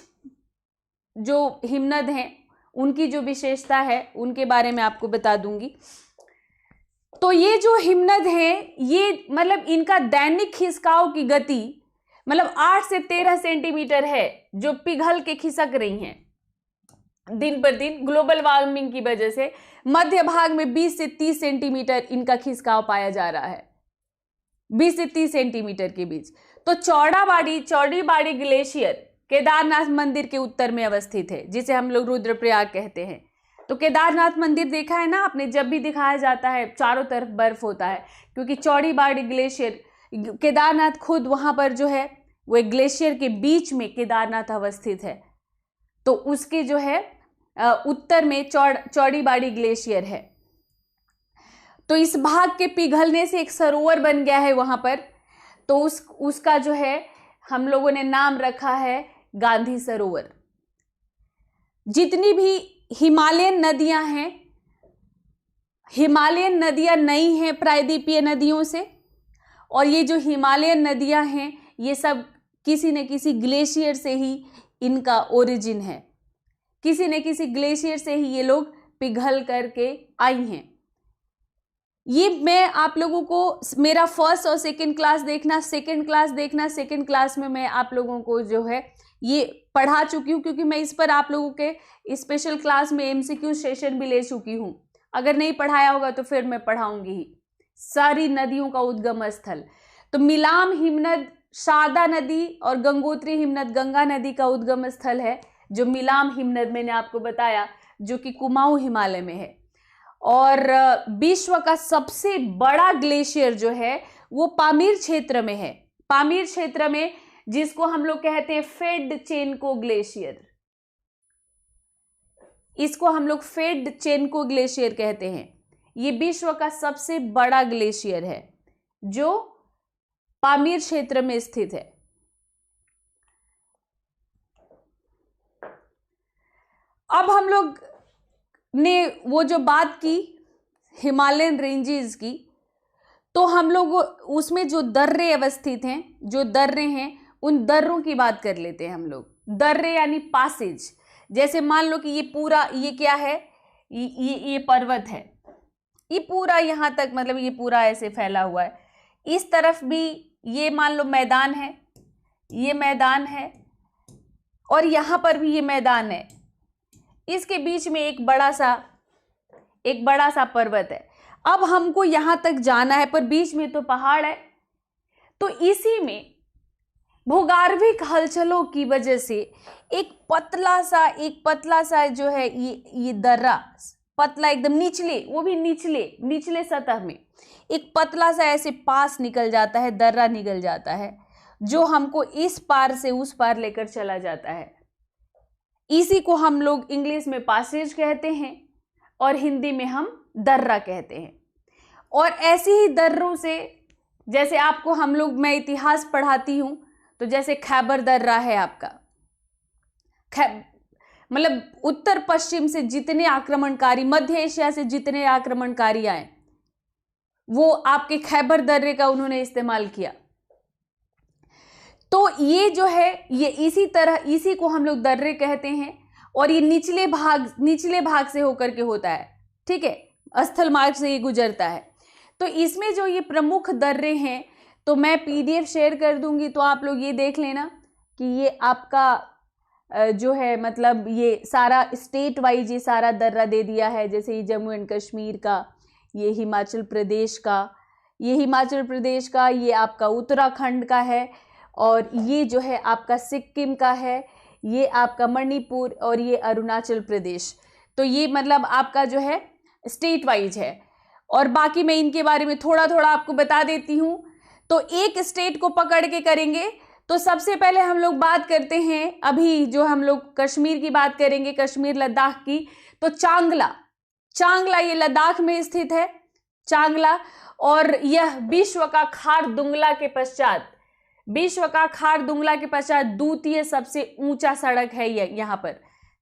जो हिमनद हैं उनकी जो विशेषता है उनके बारे में आपको बता दूंगी। तो ये जो हिमनद है, ये मतलब इनका दैनिक खिसकाव की गति मतलब 8 से 13 सेंटीमीटर है, जो पिघल के खिसक रही हैं दिन पर दिन ग्लोबल वार्मिंग की वजह से। मध्य भाग में 20 से 30 सेंटीमीटर इनका खिसकाव पाया जा रहा है, 20 से 30 सेंटीमीटर के बीच। तो चौड़ीबाड़ी ग्लेशियर केदारनाथ मंदिर के उत्तर में अवस्थित है, जिसे हम लोग रुद्रप्रयाग कहते हैं। तो केदारनाथ मंदिर देखा है ना आपने, जब भी दिखाया जाता है चारों तरफ बर्फ होता है, क्योंकि चौड़ीबाड़ी ग्लेशियर, केदारनाथ खुद वहां पर जो है वो एक ग्लेशियर के बीच में केदारनाथ अवस्थित है। तो उसके जो है उत्तर में चौड़ीबाड़ी ग्लेशियर है। तो इस भाग के पिघलने से एक सरोवर बन गया है वहां पर। तो उसका जो है हम लोगों ने नाम रखा है गांधी सरोवर। जितनी भी हिमालयन नदियां हैं, हिमालयन नदियां नई हैं प्रायद्वीपीय नदियों से, और ये जो हिमालयन नदियां हैं ये सब किसी न किसी ग्लेशियर से ही इनका ओरिजिन है, किसी न किसी ग्लेशियर से ही ये लोग पिघल करके आई हैं। ये मैं आप लोगों को मेरा फर्स्ट और सेकंड क्लास देखना, सेकंड क्लास में मैं आप लोगों को जो है ये पढ़ा चुकी हूँ, क्योंकि मैं इस पर आप लोगों के स्पेशल क्लास में MCQ सेशन भी ले चुकी हूँ। अगर नहीं पढ़ाया होगा तो फिर मैं पढ़ाऊंगी ही। सारी नदियों का उद्गम स्थल, तो मिलाम हिमनद शारदा नदी और गंगोत्री हिमनद गंगा नदी का उद्गम स्थल है, जो मिलाम हिमनद मैंने आपको बताया, जो कि कुमाऊं हिमालय में है। और विश्व का सबसे बड़ा ग्लेशियर जो है वो पामीर क्षेत्र में है, पामीर क्षेत्र में, जिसको हम लोग कहते हैं फेडचेनको ग्लेशियर। इसको हम लोग फेडचेनको ग्लेशियर कहते हैं। ये विश्व का सबसे बड़ा ग्लेशियर है जो पामीर क्षेत्र में स्थित है। अब हम लोग ने वो जो बात की हिमालयन रेंजेस की, तो हम लोग उसमें जो दर्रे अवस्थित हैं, जो दर्रे हैं, उन दर्रों की बात कर लेते हैं हम लोग। दर्रे यानी पासेज। जैसे मान लो कि ये पूरा, ये क्या है, ये पर्वत है, ये पूरा यहाँ तक, मतलब ये पूरा ऐसे फैला हुआ है। इस तरफ भी ये मान लो मैदान है, ये मैदान है, और यहाँ पर भी ये मैदान है। इसके बीच में एक बड़ा सा पर्वत है। अब हमको यहाँ तक जाना है, पर बीच में तो पहाड़ है। तो इसी में भूगार्भिक हलचलों की वजह से एक पतला सा जो है ये दर्रा, पतला एकदम निचले, वो भी निचले सतह में एक पतला सा ऐसे पास निकल जाता है, दर्रा निकल जाता है, जो हमको इस पार से उस पार लेकर चला जाता है। इसी को हम लोग इंग्लिश में पासेज कहते हैं और हिंदी में हम दर्रा कहते हैं। और ऐसे ही दर्रों से, जैसे आपको मैं इतिहास पढ़ाती हूँ, तो जैसे खैबर दर्रा है आपका, मतलब उत्तर पश्चिम से जितने आक्रमणकारी, मध्य एशिया से जितने आक्रमणकारी आए, वो आपके खैबर दर्रे का उन्होंने इस्तेमाल किया। तो ये जो है, ये इसी को हम लोग दर्रे कहते हैं। और ये निचले भाग से होकर के होता है, ठीक है, स्थल मार्ग से ये गुजरता है। तो इसमें जो ये प्रमुख दर्रे हैं, तो मैं PDF शेयर कर दूंगी, तो आप लोग ये देख लेना कि ये आपका जो है, मतलब ये सारा स्टेट वाइज ये सारा दर्रा दे दिया है। जैसे ये जम्मू एंड कश्मीर का, ये हिमाचल प्रदेश का, ये आपका उत्तराखंड का है, और ये जो है आपका सिक्किम का है, ये आपका मणिपुर, और ये अरुणाचल प्रदेश। तो ये मतलब आपका जो है स्टेट वाइज है। और बाकी मैं इनके बारे में थोड़ा थोड़ा आपको बता देती हूँ। तो एक स्टेट को पकड़ के करेंगे, तो सबसे पहले हम लोग बात करते हैं, अभी जो हम लोग कश्मीर की बात करेंगे, कश्मीर लद्दाख की। तो चांगला ये लद्दाख में स्थित है, चांगला। और यह विश्व का खारदुंगला के पश्चात द्वितीय सबसे ऊंचा सड़क है ये यहाँ पर,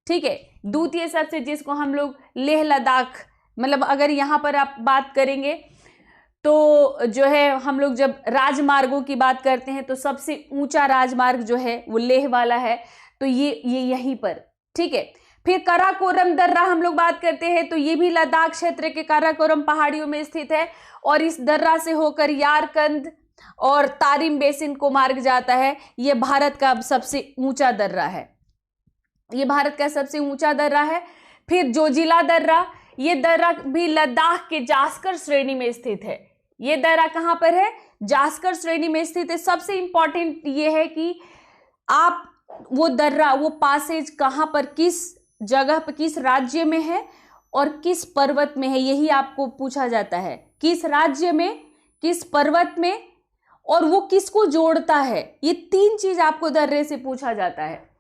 ठीक है। द्वितीय सबसे, जिसको हम लोग लेह लद्दाख, मतलब अगर यहाँ पर आप बात करेंगे तो जो है हम लोग जब राजमार्गों की बात करते हैं, तो सबसे ऊंचा राजमार्ग जो है वो लेह वाला है। तो ये यहीं पर, ठीक है। फिर काराकोरम दर्रा हम लोग बात करते हैं तो ये भी लद्दाख क्षेत्र के काराकोरम पहाड़ियों में स्थित है और इस दर्रा से होकर यारकंद और तारिम बेसिन को मार्ग जाता है। ये भारत का सबसे ऊंचा दर्रा है, ये भारत का सबसे ऊंचा दर्रा है। फिर जोजिला दर्रा, ये दर्रा भी लद्दाख के जास्कर श्रेणी में स्थित है। ये दर्रा कहां पर है? जास्कर श्रेणी में स्थित है। सबसे इंपॉर्टेंट ये है कि आप वो दर्रा, वो पासेज कहां पर, किस जगह पर, किस राज्य में है और किस पर्वत में है, यही आपको पूछा जाता है। किस राज्य में, किस पर्वत में और वो किसको जोड़ता है, ये 3 चीज आपको दर्रे से पूछा जाता है।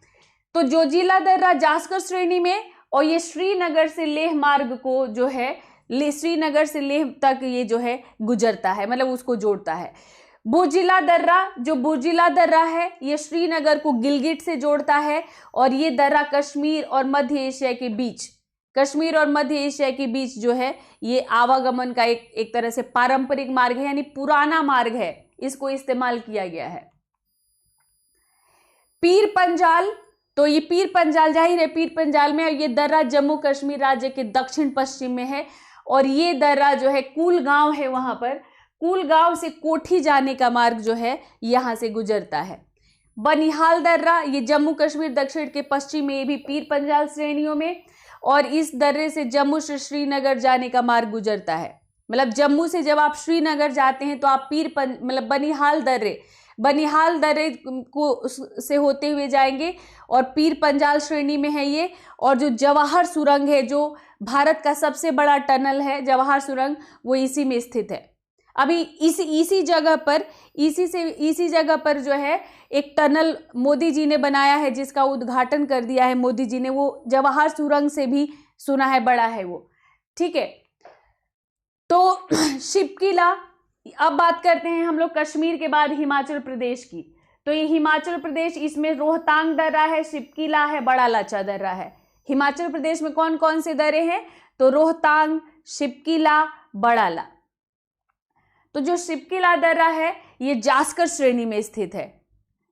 तो जोजिला दर्रा जास्कर श्रेणी में और ये श्रीनगर से लेह मार्ग को जो है, श्रीनगर से लेह तक ये जो है गुजरता है, मतलब उसको जोड़ता है। बुर्जिला दर्रा, जो बुर्जिला दर्रा है ये श्रीनगर को गिलगिट से जोड़ता है और ये दर्रा कश्मीर और मध्य एशिया के बीच, कश्मीर और मध्य एशिया के बीच जो है ये आवागमन का एक तरह से पारंपरिक मार्ग है, यानी पुराना मार्ग है, इसको इस्तेमाल किया गया है। पीर पंजाल, तो ये पीर पंजाल, जाहिर है पीर पंजाल में, और ये दर्रा जम्मू कश्मीर राज्य के दक्षिण पश्चिम में है और ये दर्रा जो है कुलगांव है, वहां पर कुलगांव से कोठी जाने का मार्ग जो है यहां से गुजरता है। बनिहाल दर्रा, ये जम्मू कश्मीर दक्षिण के पश्चिम में, ये भी पीर पंजाल श्रेणियों में, और इस दर्रे से जम्मू से श्रीनगर जाने का मार्ग गुजरता है। मतलब जम्मू से जब आप श्रीनगर जाते हैं तो आप मतलब बनिहाल दर्रे को से होते हुए जाएंगे और पीर पंजाल श्रेणी में है ये। और जो जवाहर सुरंग है, जो भारत का सबसे बड़ा टनल है जवाहर सुरंग, वो इसी में स्थित है। अभी इसी जगह पर जो है एक टनल मोदी जी ने बनाया है, जिसका उद्घाटन कर दिया है मोदी जी ने, वो जवाहर सुरंग से भी सुना है बड़ा है वो, ठीक है। तो शिपकिला, अब बात करते हैं हम लोग कश्मीर के बाद हिमाचल प्रदेश की। तो ये हिमाचल प्रदेश, इसमें रोहतांग दर्रा है, शिपकिला है, बड़ा लाचा दर्रा है। हिमाचल प्रदेश में कौन कौन से दर्रे हैं? तो रोहतांग, शिपकिला, बड़ाला। तो जो शिपकिला दर्रा है ये जास्कर श्रेणी में स्थित है।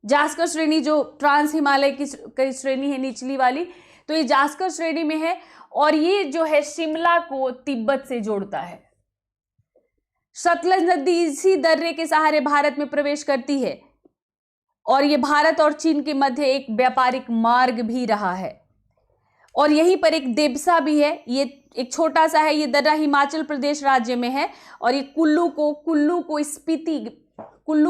जास्कर श्रेणी जो ट्रांस हिमालय की श्रेणी है निचली वाली, तो ये जास्कर श्रेणी में है और ये जो है शिमला को तिब्बत से जोड़ता है। सतलज नदी इसी दर्रे के सहारे भारत में प्रवेश करती है और ये भारत और चीन के मध्य एक व्यापारिक मार्ग भी रहा है। और यहीं पर एक देबसा भी है, ये एक छोटा सा है, ये दर्रा हिमाचल प्रदेश राज्य में है और ये कुल्लू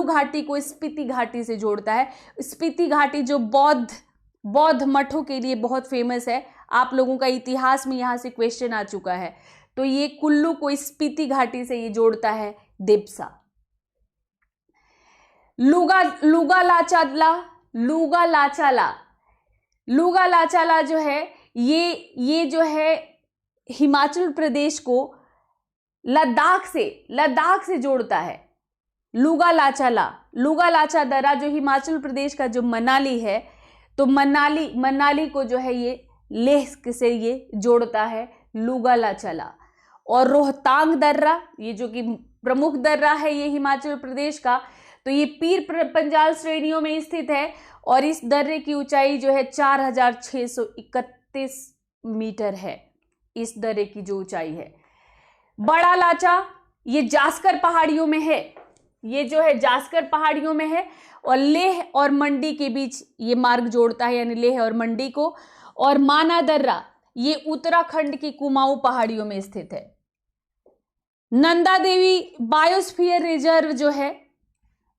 घाटी को स्पीति घाटी से जोड़ता है। स्पीति घाटी जो बौद्ध मठों के लिए बहुत फेमस है, आप लोगों का इतिहास में यहाँ से क्वेश्चन आ चुका है। तो ये कुल्लू को स्पीति घाटी से ये जोड़ता है देबसा। लुगा लाचाला जो है ये जो है हिमाचल प्रदेश को लद्दाख से जोड़ता है। लुगा लाचा दर्रा जो हिमाचल प्रदेश का जो मनाली है, तो मनाली को जो है ये लेह से ये जोड़ता है, लुगा लाचाला। और रोहतांग दर्रा, ये जो कि प्रमुख दर्रा है ये हिमाचल प्रदेश का, तो ये पीर पंजाल श्रेणियों में स्थित है और इस दर्रे की ऊंचाई जो है 4631 मीटर है, इस दर्रे की जो ऊंचाई है। बड़ा लाचा ये जास्कर पहाड़ियों में है, ये जो है जास्कर पहाड़ियों में है और लेह और मंडी के बीच ये मार्ग जोड़ता है, यानी लेह और मंडी को। और माना दर्रा ये उत्तराखंड की कुमाऊं पहाड़ियों में स्थित है। नंदा देवी बायोस्फीयर रिजर्व जो है,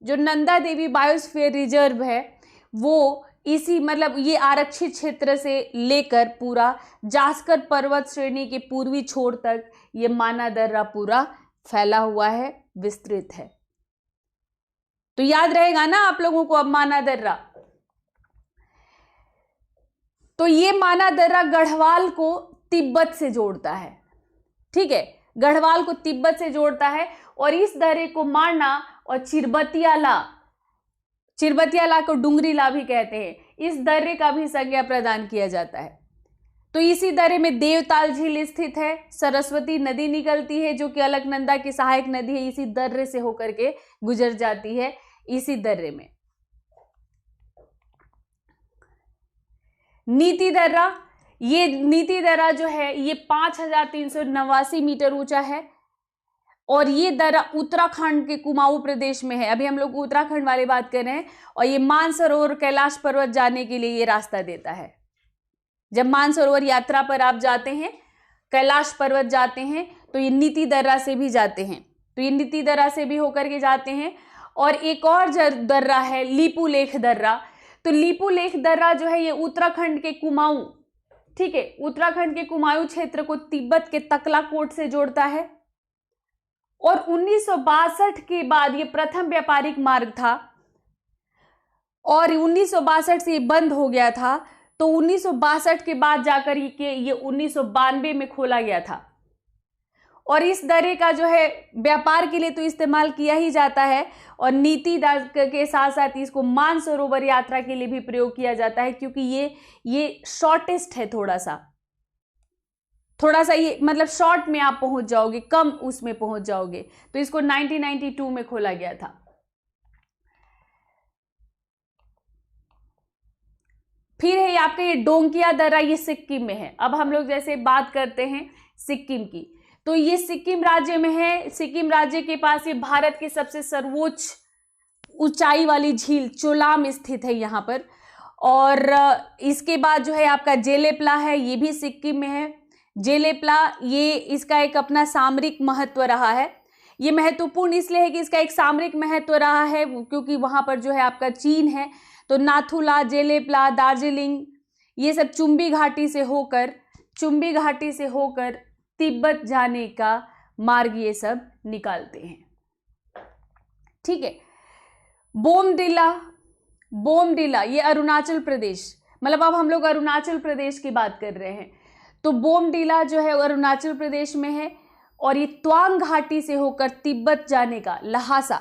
जो नंदा देवी बायोस्फीयर रिजर्व है, वो इसी मतलब ये आरक्षित क्षेत्र से लेकर पूरा जास्कर पर्वत श्रेणी के पूर्वी छोर तक ये माना दर्रा पूरा फैला हुआ है, विस्तृत है। तो याद रहेगा ना आप लोगों को अब माना दर्रा। तो ये माना दर्रा गढ़वाल को तिब्बत से जोड़ता है, ठीक है, गढ़वाल को तिब्बत से जोड़ता है। और इस दर्रे को माना और चिरबतियाला को डुंगरीला भी कहते हैं, इस दर्रे का भी संज्ञा प्रदान किया जाता है। तो इसी दर्रे में देवताल झील स्थित है, सरस्वती नदी निकलती है जो कि अलकनंदा की सहायक नदी है, इसी दर्रे से होकर के गुजर जाती है, इसी दर्रे में। नीति दर्रा ये नीति दर्रा जो है ये 5389 मीटर ऊंचा है और ये दर्रा उत्तराखंड के कुमाऊं प्रदेश में है। अभी हम लोग उत्तराखंड वाली बात कर रहे हैं। और ये मानसरोवर कैलाश पर्वत जाने के लिए ये रास्ता देता है। जब मानसरोवर यात्रा पर आप जाते हैं, कैलाश पर्वत जाते हैं, तो ये नीति दर्रा से भी जाते हैं। तो ये नीति दर्रा से भी होकर के जाते हैं। और एक और दर्रा है लिपुलेख दर्रा। तो लिपुलेख दर्रा जो है ये उत्तराखंड के कुमाऊं, ठीक है, उत्तराखंड के कुमाऊं क्षेत्र को तिब्बत के तकलाकोट से जोड़ता है। और 1962 के बाद ये प्रथम व्यापारिक मार्ग था और 1962 से ये बंद हो गया था। तो 1962 के बाद जाकर ये 1992 में खोला गया था। और इस दर्रे का जो है व्यापार के लिए तो इस्तेमाल किया ही जाता है और नीति दर्रा के साथ साथ इसको मानसरोवर यात्रा के लिए भी प्रयोग किया जाता है, क्योंकि ये शॉर्टेस्ट है। थोड़ा सा ये मतलब शॉर्ट में आप पहुंच जाओगे, कम उसमें पहुंच जाओगे। तो इसको 1992 में खोला गया था। फिर है आपका ये डोंगिया दर्रा, ये सिक्किम में है। अब हम लोग जैसे बात करते हैं सिक्किम की, तो ये सिक्किम राज्य में है। सिक्किम राज्य के पास ये भारत की सबसे सर्वोच्च ऊंचाई वाली झील चोलाम स्थित है यहाँ पर। और इसके बाद जो है आपका जेलेपला है, ये भी सिक्किम में है। जेलेपला ये इसका एक अपना सामरिक महत्व रहा है। ये महत्वपूर्ण इसलिए है कि इसका एक सामरिक महत्व रहा है क्योंकि वहाँ पर जो है आपका चीन है। तो नाथुला, जेलेपला, दार्जिलिंग, ये सब चुंबी घाटी से होकर तिब्बत जाने का मार्ग ये सब निकालते हैं। ठीक है। बोमडिला ये अरुणाचल प्रदेश, मतलब अब हम लोग अरुणाचल प्रदेश की बात कर रहे हैं। तो बोमडिला जो है अरुणाचल प्रदेश में है और ये त्वांग घाटी से होकर तिब्बत जाने का, लहासा,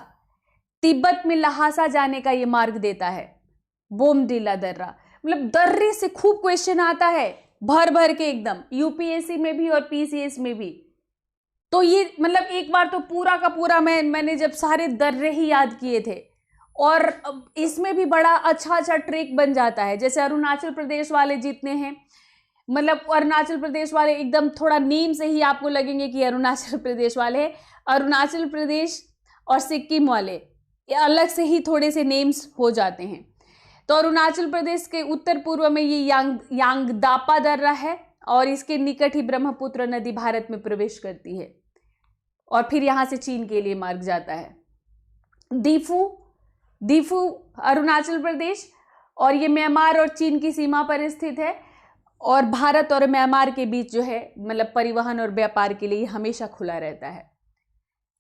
तिब्बत में लहासा जाने का ये मार्ग देता है बोमडिला दर्रा। मतलब दर्रे से खूब क्वेश्चन आता है भर भर के एकदम, यूपीएससी में भी और पीसीएस में भी। तो ये मतलब एक बार तो पूरा का पूरा मैंने जब सारे दर्रे ही याद किए थे और इसमें भी बड़ा अच्छा ट्रिक बन जाता है। जैसे अरुणाचल प्रदेश वाले जितने हैं, मतलब अरुणाचल प्रदेश वाले एकदम थोड़ा नेम से ही आपको लगेंगे कि अरुणाचल प्रदेश वाले हैं। अरुणाचल प्रदेश और सिक्किम वाले ये अलग से ही थोड़े से नेम्स हो जाते हैं। तो अरुणाचल प्रदेश के उत्तर पूर्व में ये यांगदापा दर्रा है और इसके निकट ही ब्रह्मपुत्र नदी भारत में प्रवेश करती है और फिर यहाँ से चीन के लिए मार्ग जाता है। दीफू अरुणाचल प्रदेश और ये म्यांमार और चीन की सीमा पर स्थित है और भारत और म्यांमार के बीच जो है मतलब परिवहन और व्यापार के लिए हमेशा खुला रहता है।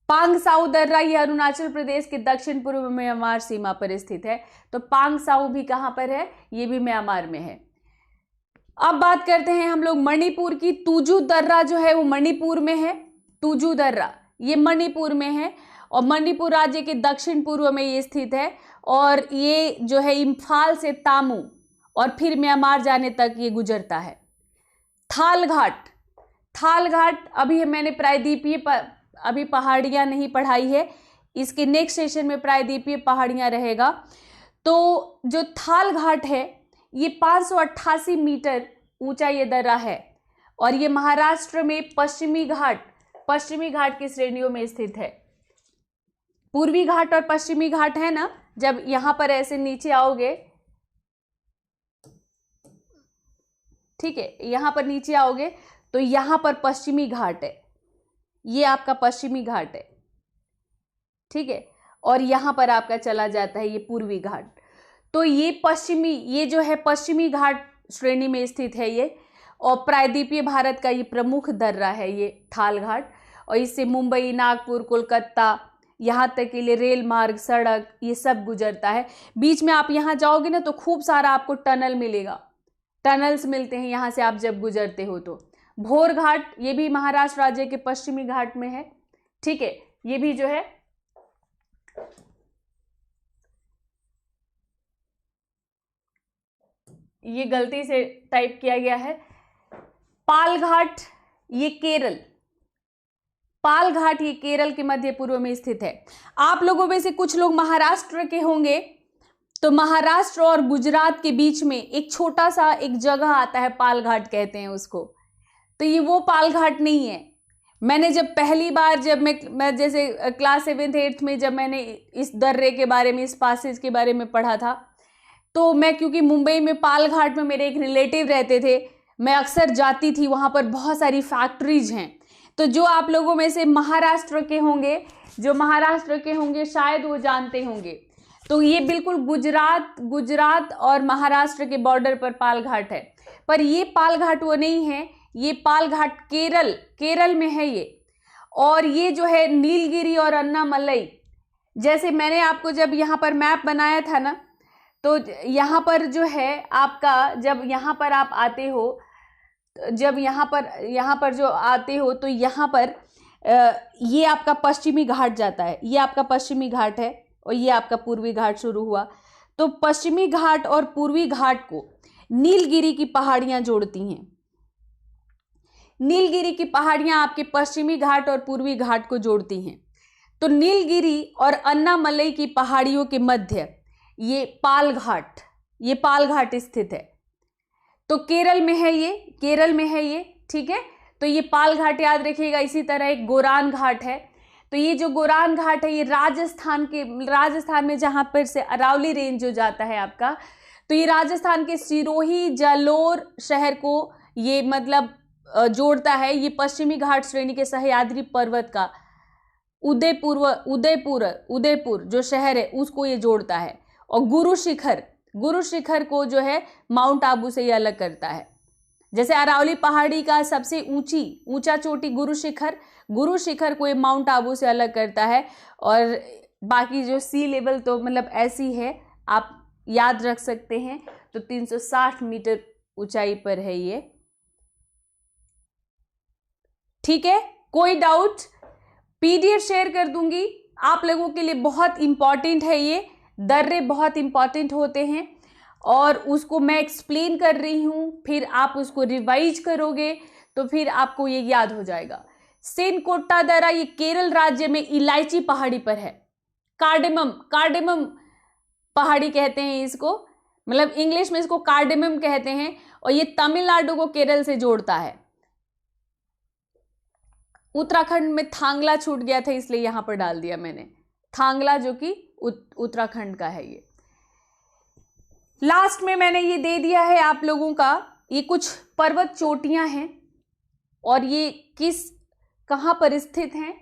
पांगसाऊ दर्रा ये अरुणाचल प्रदेश के दक्षिण पूर्व में म्यांमार सीमा पर स्थित है। तो पांगसाऊ भी कहाँ पर है? ये भी म्यांमार में है। अब बात करते हैं हम लोग मणिपुर की। तुजू दर्रा जो है वो मणिपुर में है। तुजू दर्रा ये मणिपुर में है और मणिपुर राज्य के दक्षिण पूर्व में ये स्थित है और ये जो है इम्फाल से तामू और फिर म्यांमार जाने तक ये गुजरता है। थाल घाट अभी मैंने प्रायद्वीपीय अभी पहाड़ियाँ नहीं पढ़ाई है, इसके नेक्स्ट सेशन में प्रायद्वीपीय पहाड़ियाँ रहेगा। तो जो थाल घाट है ये 588 मीटर ऊंचा ये दर्रा है और ये महाराष्ट्र में पश्चिमी घाट की श्रेणियों में स्थित है। पूर्वी घाट और पश्चिमी घाट है ना, जब यहाँ पर ऐसे नीचे आओगे, ठीक है, यहाँ पर नीचे आओगे तो यहाँ पर पश्चिमी घाट है, ये आपका पश्चिमी घाट है, ठीक है, और यहाँ पर आपका चला जाता है ये पूर्वी घाट। तो ये जो है पश्चिमी घाट श्रेणी में स्थित है ये और प्रायद्वीपीय भारत का ये प्रमुख दर्रा है ये थाल घाट और इससे मुंबई, नागपुर, कोलकाता यहाँ तक के लिए रेल मार्ग, सड़क ये सब गुजरता है। बीच में आप यहाँ जाओगे ना तो खूब सारा आपको टनल मिलेगा, टनल्स मिलते हैं यहाँ से आप जब गुजरते हो। तो भोर घाट ये भी महाराष्ट्र राज्य के पश्चिमी घाट में है, ठीक है, ये भी जो है ये गलती से टाइप किया गया है। पाल घाट ये केरल के मध्य पूर्व में स्थित है। आप लोगों में से कुछ लोग महाराष्ट्र के होंगे तो महाराष्ट्र और गुजरात के बीच में एक छोटा सा एक जगह आता है, पालघाट कहते हैं उसको। तो ये वो पालघाट नहीं है। मैंने जब पहली बार जब मैं जैसे क्लास 7th 8th में जब मैंने इस दर्रे के बारे में, इस पासेज के बारे में पढ़ा था, तो मैं क्योंकि मुंबई में पालघाट में मेरे एक रिलेटिव रहते थे, मैं अक्सर जाती थी, वहाँ पर बहुत सारी फैक्ट्रीज हैं। तो जो आप लोगों में से महाराष्ट्र के होंगे शायद वो जानते होंगे। तो ये बिल्कुल गुजरात और महाराष्ट्र के बॉर्डर पर पालघाट है। पर ये पालघाट वो नहीं है, ये पालघाट केरल में है ये। और ये जो है नीलगिरी और अन्नामलई, जैसे मैंने आपको जब यहाँ पर मैप बनाया था ना, तो यहाँ पर जो है आपका, जब यहाँ पर आप आते हो, जब यहाँ पर जो आते हो, तो यहाँ पर ये आपका पश्चिमी घाट जाता है, ये आपका पश्चिमी घाट है और ये आपका पूर्वी घाट शुरू हुआ। तो पश्चिमी घाट और पूर्वी घाट को नीलगिरी की पहाड़ियां जोड़ती हैं। नीलगिरी की पहाड़ियां आपके पश्चिमी घाट और पूर्वी घाट को जोड़ती हैं। तो नीलगिरी और अन्नामलई की पहाड़ियों के मध्य ये पालघाट स्थित है। तो केरल में है ये, ठीक है। तो ये पालघाट याद रखिएगा। इसी तरह एक गोरान घाट है। तो ये जो गोरान घाट है ये राजस्थान में जहाँ पर से अरावली रेंज जो जाता है आपका, तो ये राजस्थान के सिरोही जालोर शहर को ये मतलब जोड़ता है। ये पश्चिमी घाट श्रेणी के सह्याद्री पर्वत का उदयपुर जो शहर है उसको ये जोड़ता है। और गुरु शिखर को जो है माउंट आबू से ये अलग करता है। जैसे अरावली पहाड़ी का सबसे ऊंचा चोटी गुरु शिखर को ये माउंट आबू से अलग करता है। और बाकी जो सी लेवल तो मतलब ऐसी है, आप याद रख सकते हैं। तो 360 मीटर ऊंचाई पर है ये, ठीक है। कोई डाउट? पीडीएफ शेयर कर दूंगी आप लोगों के लिए, बहुत इंपॉर्टेंट है ये। दर्रे बहुत इंपॉर्टेंट होते हैं और उसको मैं एक्सप्लेन कर रही हूँ, फिर आप उसको रिवाइज करोगे तो फिर आपको ये याद हो जाएगा। सेनकोट्टा दर्रा ये केरल राज्य में इलायची पहाड़ी पर है। कार्डेमम पहाड़ी कहते हैं इसको, मतलब इंग्लिश में इसको कार्डेमम कहते हैं। और ये तमिलनाडु को केरल से जोड़ता है। उत्तराखंड में थांगला छूट गया था इसलिए यहां पर डाल दिया मैंने, थांगला जो कि उत्तराखंड का है। ये लास्ट में मैंने ये दे दिया है आप लोगों का, ये कुछ पर्वत चोटियां हैं और ये कहाँ पर स्थित हैं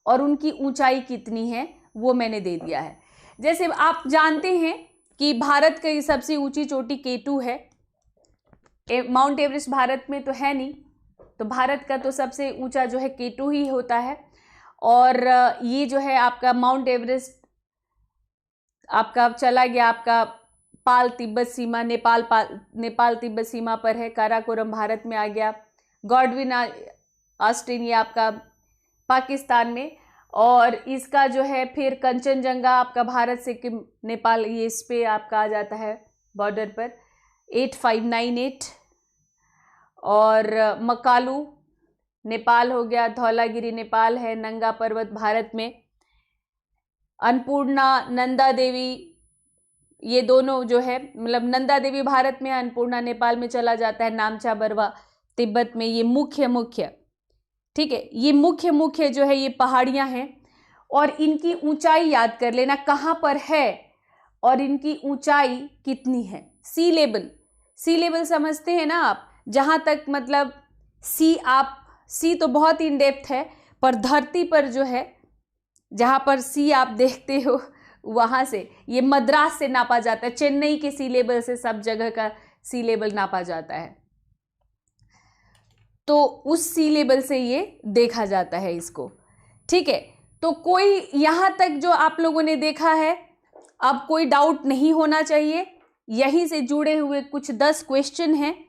और उनकी ऊंचाई कितनी है वो मैंने दे दिया है। जैसे आप जानते हैं कि भारत की सबसे ऊंची चोटी K2 है। माउंट एवरेस्ट भारत में तो है नहीं, तो भारत का तो सबसे ऊंचा जो है K2 ही होता है। और ये जो है आपका माउंट एवरेस्ट आपका चला गया आपका नेपाल तिब्बत सीमा पर है। काराकोरम भारत में आ गया। गॉडविन ऑस्ट्रेलिया आपका पाकिस्तान में। और इसका जो है फिर कंचनजंगा आपका भारत से नेपाल, ये इस पे आपका आ जाता है बॉर्डर पर 8598। और मकालू नेपाल हो गया, धौलागिरी नेपाल है, नंगा पर्वत भारत में, अन्नपूर्णा नंदा देवी, ये दोनों जो है मतलब नंदा देवी भारत में, अन्नपूर्णा नेपाल में चला जाता है, नामचा बरवा तिब्बत में। ये मुख्य ठीक है, ये मुख्य जो है ये पहाड़ियां हैं। और इनकी ऊंचाई याद कर लेना कहाँ पर है और इनकी ऊंचाई कितनी है। सी लेवल समझते हैं ना आप, जहां तक मतलब सी तो बहुत इन डेप्थ है, पर धरती पर जो है जहां पर सी आप देखते हो वहां से ये मद्रास से नापा जाता है। चेन्नई के सी लेवल से सब जगह का सी लेवल नापा जाता है। तो उस सी लेवल से ये देखा जाता है इसको, ठीक है। तो कोई यहां तक जो आप लोगों ने देखा है, अब कोई डाउट नहीं होना चाहिए। यहीं से जुड़े हुए कुछ 10 क्वेश्चन हैं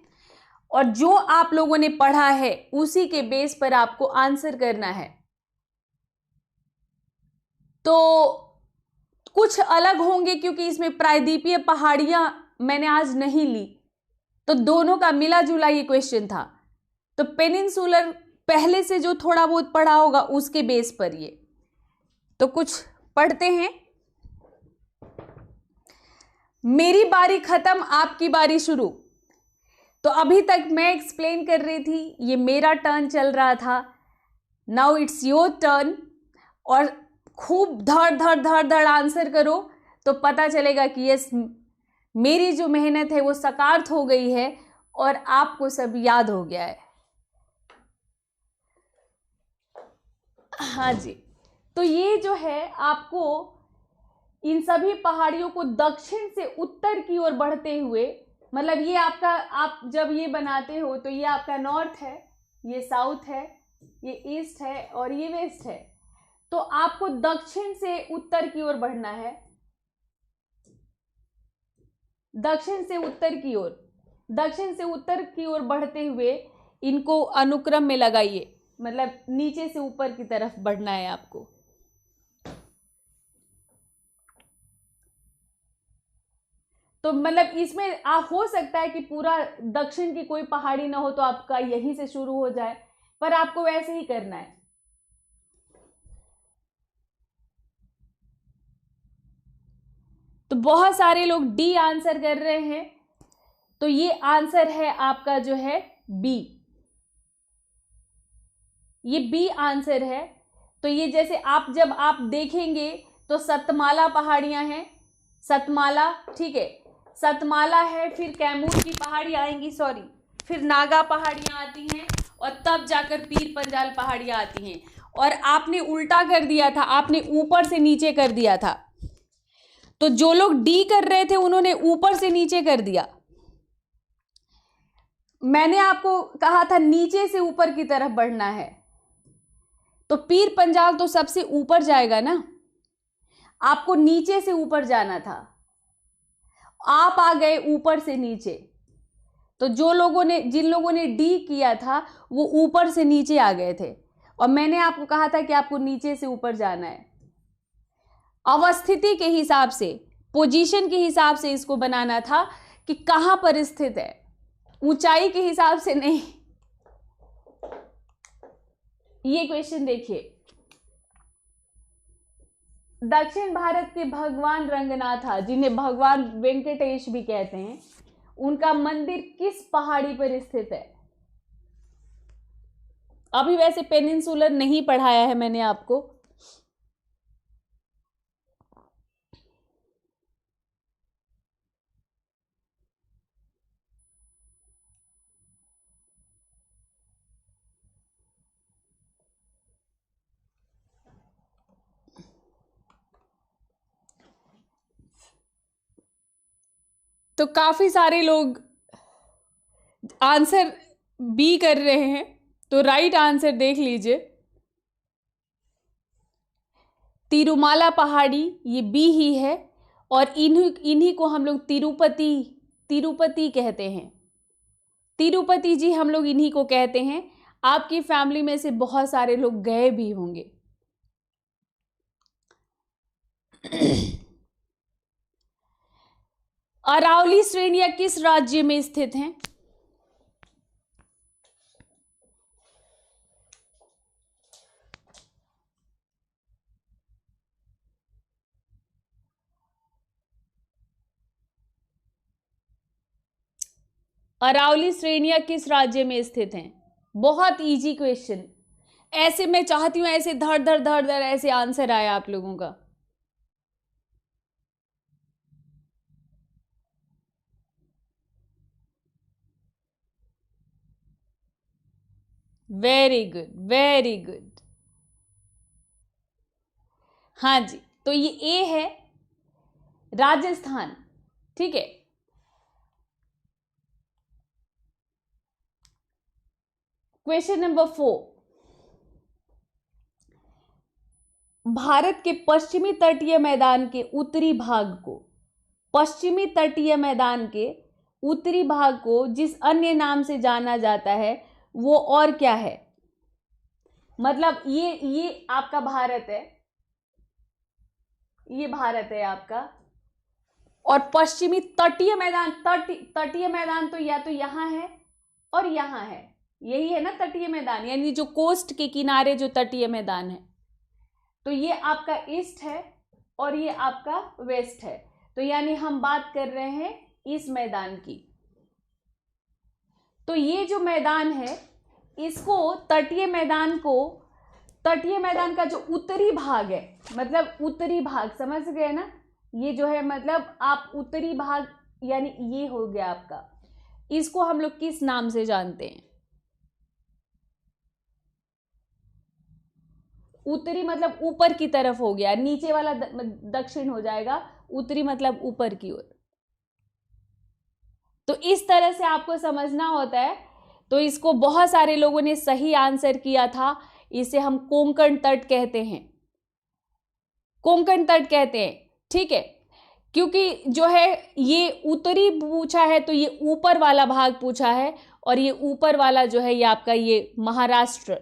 और जो आप लोगों ने पढ़ा है उसी के बेस पर आपको आंसर करना है। तो कुछ अलग होंगे क्योंकि इसमें प्रायद्वीपीय पहाड़ियां मैंने आज नहीं ली, तो दोनों का मिला जुला ये क्वेश्चन था। तो पेनिनसुलर पहले से जो थोड़ा बहुत पढ़ा होगा उसके बेस पर ये, तो कुछ पढ़ते हैं। मेरी बारी खत्म, आपकी बारी शुरू। तो अभी तक मैं एक्सप्लेन कर रही थी, ये मेरा टर्न चल रहा था, नाउ इट्स योर टर्न। और खूब धड़ धड़ धड़ धड़ आंसर करो तो पता चलेगा कि यस, मेरी जो मेहनत है वो साकार्थ हो गई है और आपको सब याद हो गया है। हाँ जी, तो ये जो है आपको इन सभी पहाड़ियों को दक्षिण से उत्तर की ओर बढ़ते हुए, मतलब ये आपका, आप जब ये बनाते हो तो ये आपका नॉर्थ है, ये साउथ है, ये ईस्ट है और ये वेस्ट है। तो आपको दक्षिण से उत्तर की ओर बढ़ना है, दक्षिण से उत्तर की ओर, दक्षिण से उत्तर की ओर बढ़ते हुए इनको अनुक्रम में लगाइए, मतलब नीचे से ऊपर की तरफ बढ़ना है आपको। तो मतलब इसमें हो सकता है कि पूरा दक्षिण की कोई पहाड़ी ना हो तो आपका यहीं से शुरू हो जाए, पर आपको वैसे ही करना है। तो बहुत सारे लोग डी आंसर कर रहे हैं, तो ये आंसर है आपका जो है बी, ये बी आंसर है। तो ये जैसे जब आप देखेंगे तो सतमाला पहाड़ियां हैं, सतमाला, ठीक है, सतमाला है, फिर कैमूर की पहाड़ी आएंगी, सॉरी, फिर नागा पहाड़ियां आती हैं और तब जाकर पीर पंजाल पहाड़ियां आती हैं। और आपने उल्टा कर दिया था, आपने ऊपर से नीचे कर दिया था। तो जो लोग डी कर रहे थे उन्होंने ऊपर से नीचे कर दिया। मैंने आपको कहा था नीचे से ऊपर की तरफ बढ़ना है, तो पीर पंजाल तो सबसे ऊपर जाएगा ना, आपको नीचे से ऊपर जाना था, आप आ गए ऊपर से नीचे। तो जिन लोगों ने डी किया था वो ऊपर से नीचे आ गए थे, और मैंने आपको कहा था कि आपको नीचे से ऊपर जाना है। अवस्थिति के हिसाब से, पोजीशन के हिसाब से इसको बनाना था कि कहां पर स्थित है, ऊंचाई के हिसाब से नहीं। ये क्वेश्चन देखिए, दक्षिण भारत के भगवान रंगनाथा, जिन्हें भगवान वेंकटेश भी कहते हैं, उनका मंदिर किस पहाड़ी पर स्थित है? अभी वैसे पेनिनसुलर नहीं पढ़ाया है मैंने आपको। तो काफी सारे लोग आंसर बी कर रहे हैं, तो राइट आंसर देख लीजिए, तिरुमाला पहाड़ी, ये बी ही है। और इन्हीं को हम लोग तिरुपति कहते हैं। तिरुपति जी हम लोग इन्हीं को कहते हैं। आपकी फैमिली में से बहुत सारे लोग गए भी होंगे। अरावली श्रेणियां किस राज्य में स्थित हैं? अरावली श्रेणियां किस राज्य में स्थित हैं? बहुत इजी क्वेश्चन, ऐसे मैं चाहती हूं ऐसे धड़ धड़ धड़ धड़ ऐसे आंसर आया आप लोगों का। Very good, very good. हाँ जी, तो ये ए है, राजस्थान, ठीक है। क्वेश्चन नंबर 4, भारत के पश्चिमी तटीय मैदान के उत्तरी भाग को, पश्चिमी तटीय मैदान के उत्तरी भाग को जिस अन्य नाम से जाना जाता है वो और क्या है? मतलब ये आपका भारत है, ये भारत है आपका, और पश्चिमी तटीय मैदान, तटीय मैदान तो या तो यहां है और यहां है, यही है ना तटीय मैदान, यानी जो कोस्ट के किनारे जो तटीय मैदान है। तो ये आपका ईस्ट है और ये आपका वेस्ट है। तो यानी हम बात कर रहे हैं इस मैदान की। तो ये जो मैदान है, इसको तटीय मैदान का जो उत्तरी भाग है, मतलब उत्तरी भाग समझ गए ना, ये जो है मतलब आप उत्तरी भाग यानी ये हो गया आपका, इसको हम लोग किस नाम से जानते हैं? उत्तरी मतलब ऊपर की तरफ हो गया, नीचे वाला दक्षिण हो जाएगा, उत्तरी मतलब ऊपर की ओर। तो इस तरह से आपको समझना होता है। तो इसको बहुत सारे लोगों ने सही आंसर किया था। इसे हम कोंकण तट कहते हैं, कोंकण तट कहते हैं, ठीक है। क्योंकि जो है ये उत्तरी पूछा है तो ये ऊपर वाला भाग पूछा है, और ये ऊपर वाला जो है ये आपका ये महाराष्ट्र,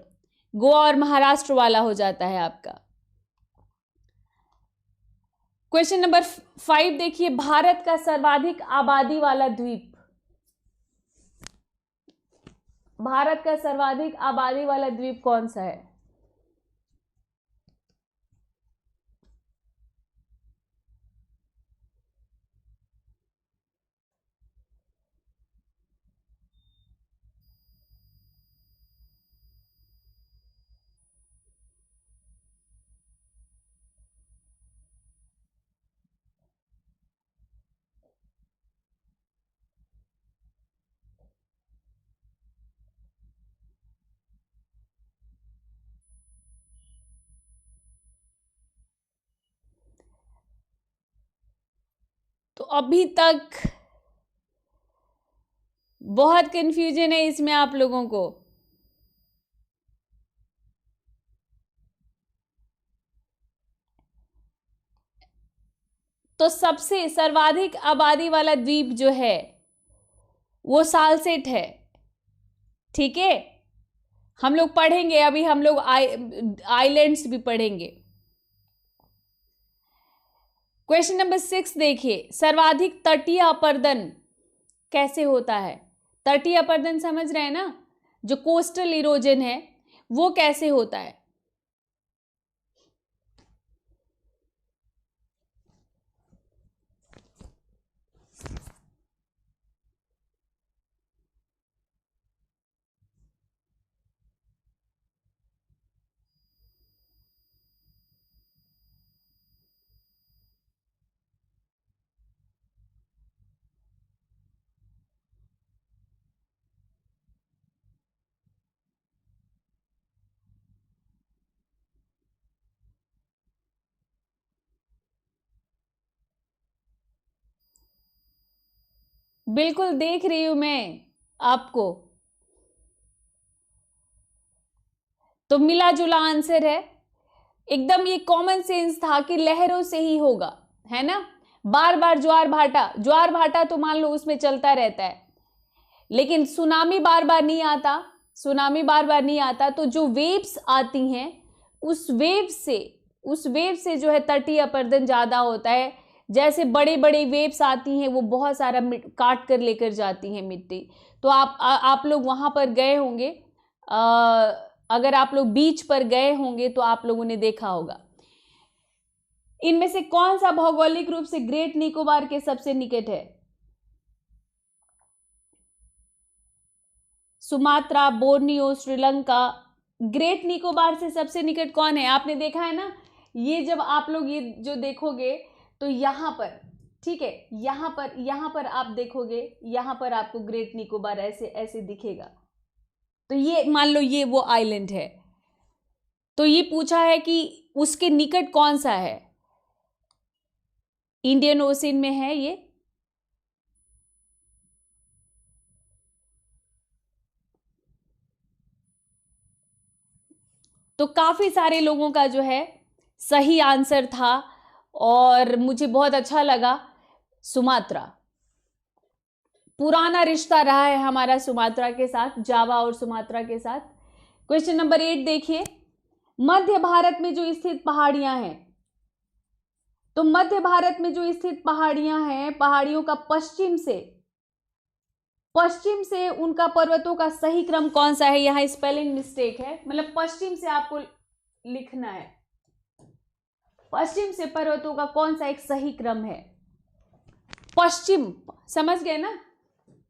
गोवा और महाराष्ट्र वाला हो जाता है आपका। क्वेश्चन नंबर 5 देखिए, भारत का सर्वाधिक आबादी वाला द्वीप, भारत का सर्वाधिक आबादी वाला द्वीप कौन सा है? तो अभी तक बहुत कंफ्यूजन है इसमें आप लोगों को। तो सबसे सर्वाधिक आबादी वाला द्वीप जो है वो सालसेट है, ठीक है। हम लोग पढ़ेंगे, अभी हम लोग आइलैंड्स भी पढ़ेंगे। क्वेश्चन नंबर 6 देखिए, सर्वाधिक तटीय अपरदन कैसे होता है? तटीय अपरदन समझ रहे हैं ना, जो कोस्टल इरोजन है वो कैसे होता है? बिल्कुल देख रही हूं मैं आपको। तो मिला जुला आंसर है एकदम, ये कॉमन सेंस था कि लहरों से ही होगा, है ना। बार बार ज्वार भाटा तो मान लो उसमें चलता रहता है, लेकिन सुनामी बार बार नहीं आता। तो जो वेव्स आती हैं उस वेव से जो है तटीय अपरदन ज्यादा होता है। जैसे बड़े बड़े वेव्स आती हैं वो बहुत सारा काट कर लेकर जाती हैं मिट्टी। तो आप लोग वहां पर गए होंगे, अगर आप लोग बीच पर गए होंगे तो आप लोगों ने देखा होगा। इनमें से कौन सा भौगोलिक रूप से ग्रेट निकोबार के सबसे निकट है? Sumatra, Borneo, Sri Lanka. Great Nicobar से सबसे निकट कौन है? आपने देखा है ना, ये जब आप लोग ये जो देखोगे तो यहां पर, ठीक है, यहां पर आप देखोगे, यहां पर आपको ग्रेट निकोबार ऐसे ऐसे दिखेगा। तो ये मान लो ये वो आइलैंड है। तो ये पूछा है कि उसके निकट कौन सा है, इंडियन ओशन में है ये। तो काफी सारे लोगों का जो है सही आंसर था और मुझे बहुत अच्छा लगा। सुमात्रा, पुराना रिश्ता रहा है हमारा सुमात्रा के साथ, जावा और सुमात्रा के साथ। क्वेश्चन नंबर 8 देखिए, मध्य भारत में जो स्थित पहाड़ियां हैं, तो मध्य भारत में जो स्थित पहाड़ियां हैं, पहाड़ियों का पश्चिम से उनका पर्वतों का सही क्रम कौन सा है? यहां स्पेलिंग मिस्टेक है, मतलब पश्चिम से आपको लिखना है, पश्चिम से पर्वतों का कौन सा एक सही क्रम है? पश्चिम, समझ गए ना,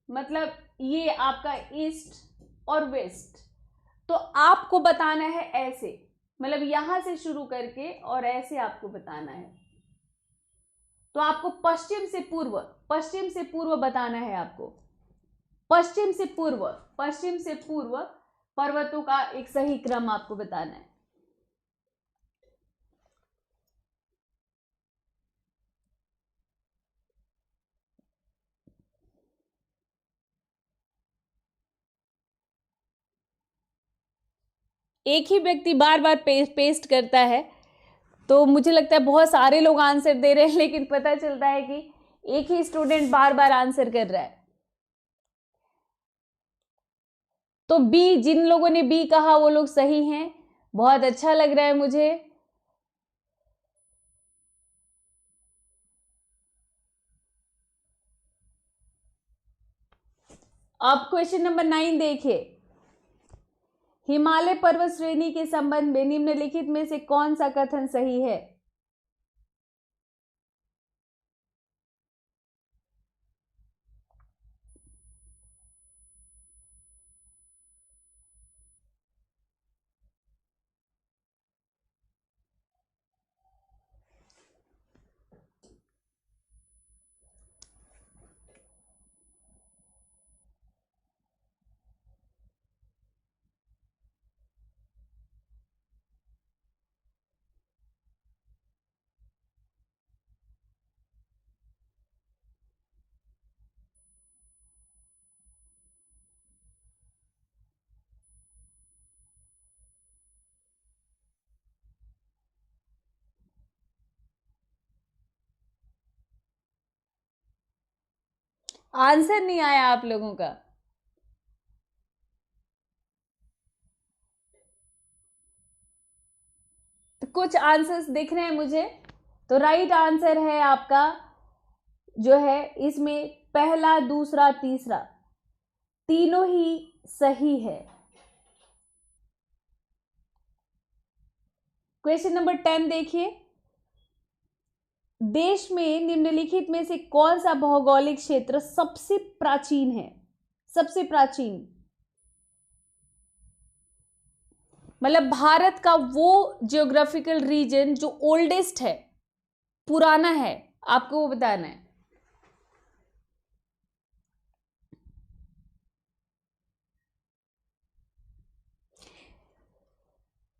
मतलब ये आपका ईस्ट और वेस्ट। तो आपको बताना है ऐसे, मतलब यहां से शुरू करके और ऐसे आपको बताना है। तो आपको पश्चिम से पूर्व बताना है आपको। पश्चिम से पूर्व पर्वतों का एक सही क्रम आपको बताना है। एक ही व्यक्ति बार बार पेस्ट करता है, तो मुझे लगता है बहुत सारे लोग आंसर दे रहे हैं, लेकिन पता चलता है कि एक ही स्टूडेंट बार बार आंसर कर रहा है। तो बी, जिन लोगों ने बी कहा वो लोग सही हैं, बहुत अच्छा लग रहा है मुझे। अब क्वेश्चन नंबर 9 देखिए, हिमालय पर्वत श्रेणी के संबंध में निम्नलिखित में से कौन सा कथन सही है? आंसर नहीं आया आप लोगों का? तो कुछ आंसर्स दिख रहे हैं मुझे। तो राइट आंसर है आपका जो है इसमें पहला, दूसरा, तीसरा, तीनों ही सही है। क्वेश्चन नंबर 10 देखिए, देश में निम्नलिखित में से कौन सा भौगोलिक क्षेत्र सबसे प्राचीन है? सबसे प्राचीन मतलब भारत का वो जियोग्राफिकल रीजन जो ओल्डेस्ट है, पुराना है, आपको वो बताना है।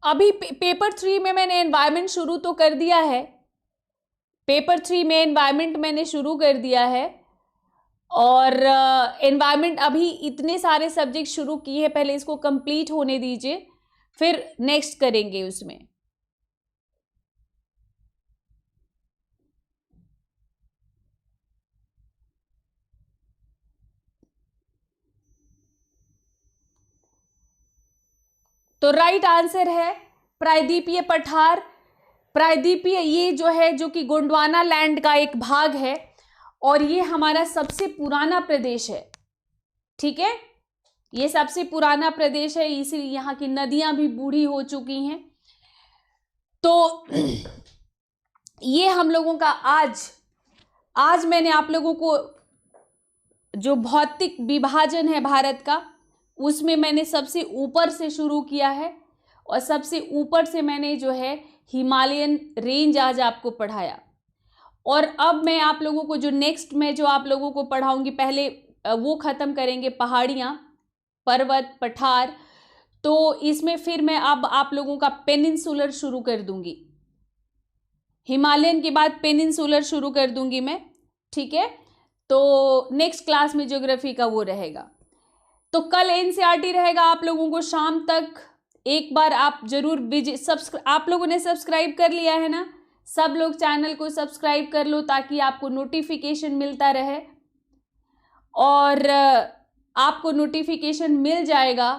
अभी पेपर 3 में मैंने एनवायरमेंट शुरू तो कर दिया है, पेपर 3 में एनवायरमेंट मैंने शुरू कर दिया है, और एनवायरमेंट अभी इतने सारे सब्जेक्ट शुरू किए हैं, पहले इसको कंप्लीट होने दीजिए, फिर नेक्स्ट करेंगे उसमें। तो राइट आंसर है प्रायद्वीपीय पठार। प्रायद्वीपीय ये जो है, जो कि गोंडवाना लैंड का एक भाग है, और ये हमारा सबसे पुराना प्रदेश है। ठीक है, ये सबसे पुराना प्रदेश है, इसीलिए यहाँ की नदियां भी बूढ़ी हो चुकी हैं। तो ये हम लोगों का आज मैंने आप लोगों को जो भौतिक विभाजन है भारत का, उसमें मैंने सबसे ऊपर से शुरू किया है, और सबसे ऊपर से मैंने जो है हिमालयन रेंज आज आपको पढ़ाया। और अब मैं आप लोगों को जो नेक्स्ट में जो आप लोगों को पढ़ाऊंगी, पहले वो ख़त्म करेंगे पहाड़ियाँ, पर्वत, पठार। तो इसमें फिर मैं अब आप लोगों का पेनिनसुलर शुरू कर दूंगी, हिमालयन के बाद पेनिनसुलर शुरू कर दूंगी मैं। ठीक है, तो नेक्स्ट क्लास में ज्योग्राफी का वो रहेगा। तो कल एनसीईआरटी रहेगा आप लोगों को शाम तक। एक बार आप जरूर आप लोगों ने सब्सक्राइब कर लिया है ना? सब लोग चैनल को सब्सक्राइब कर लो ताकि आपको नोटिफिकेशन मिलता रहे, और आपको नोटिफिकेशन मिल जाएगा,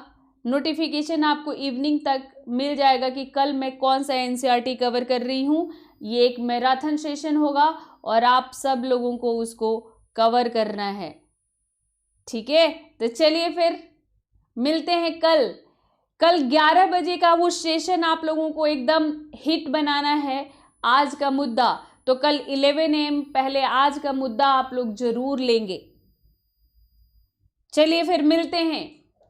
नोटिफिकेशन आपको इवनिंग तक मिल जाएगा कि कल मैं कौन सा एनसीईआरटी कवर कर रही हूँ। ये एक मैराथन सेशन होगा और आप सब लोगों को उसको कवर करना है। ठीक है, तो चलिए फिर मिलते हैं कल 11 बजे का वो सेशन आप लोगों को एकदम हिट बनाना है। आज का मुद्दा तो कल 11 AM पहले आज का मुद्दा आप लोग जरूर लेंगे। चलिए फिर मिलते हैं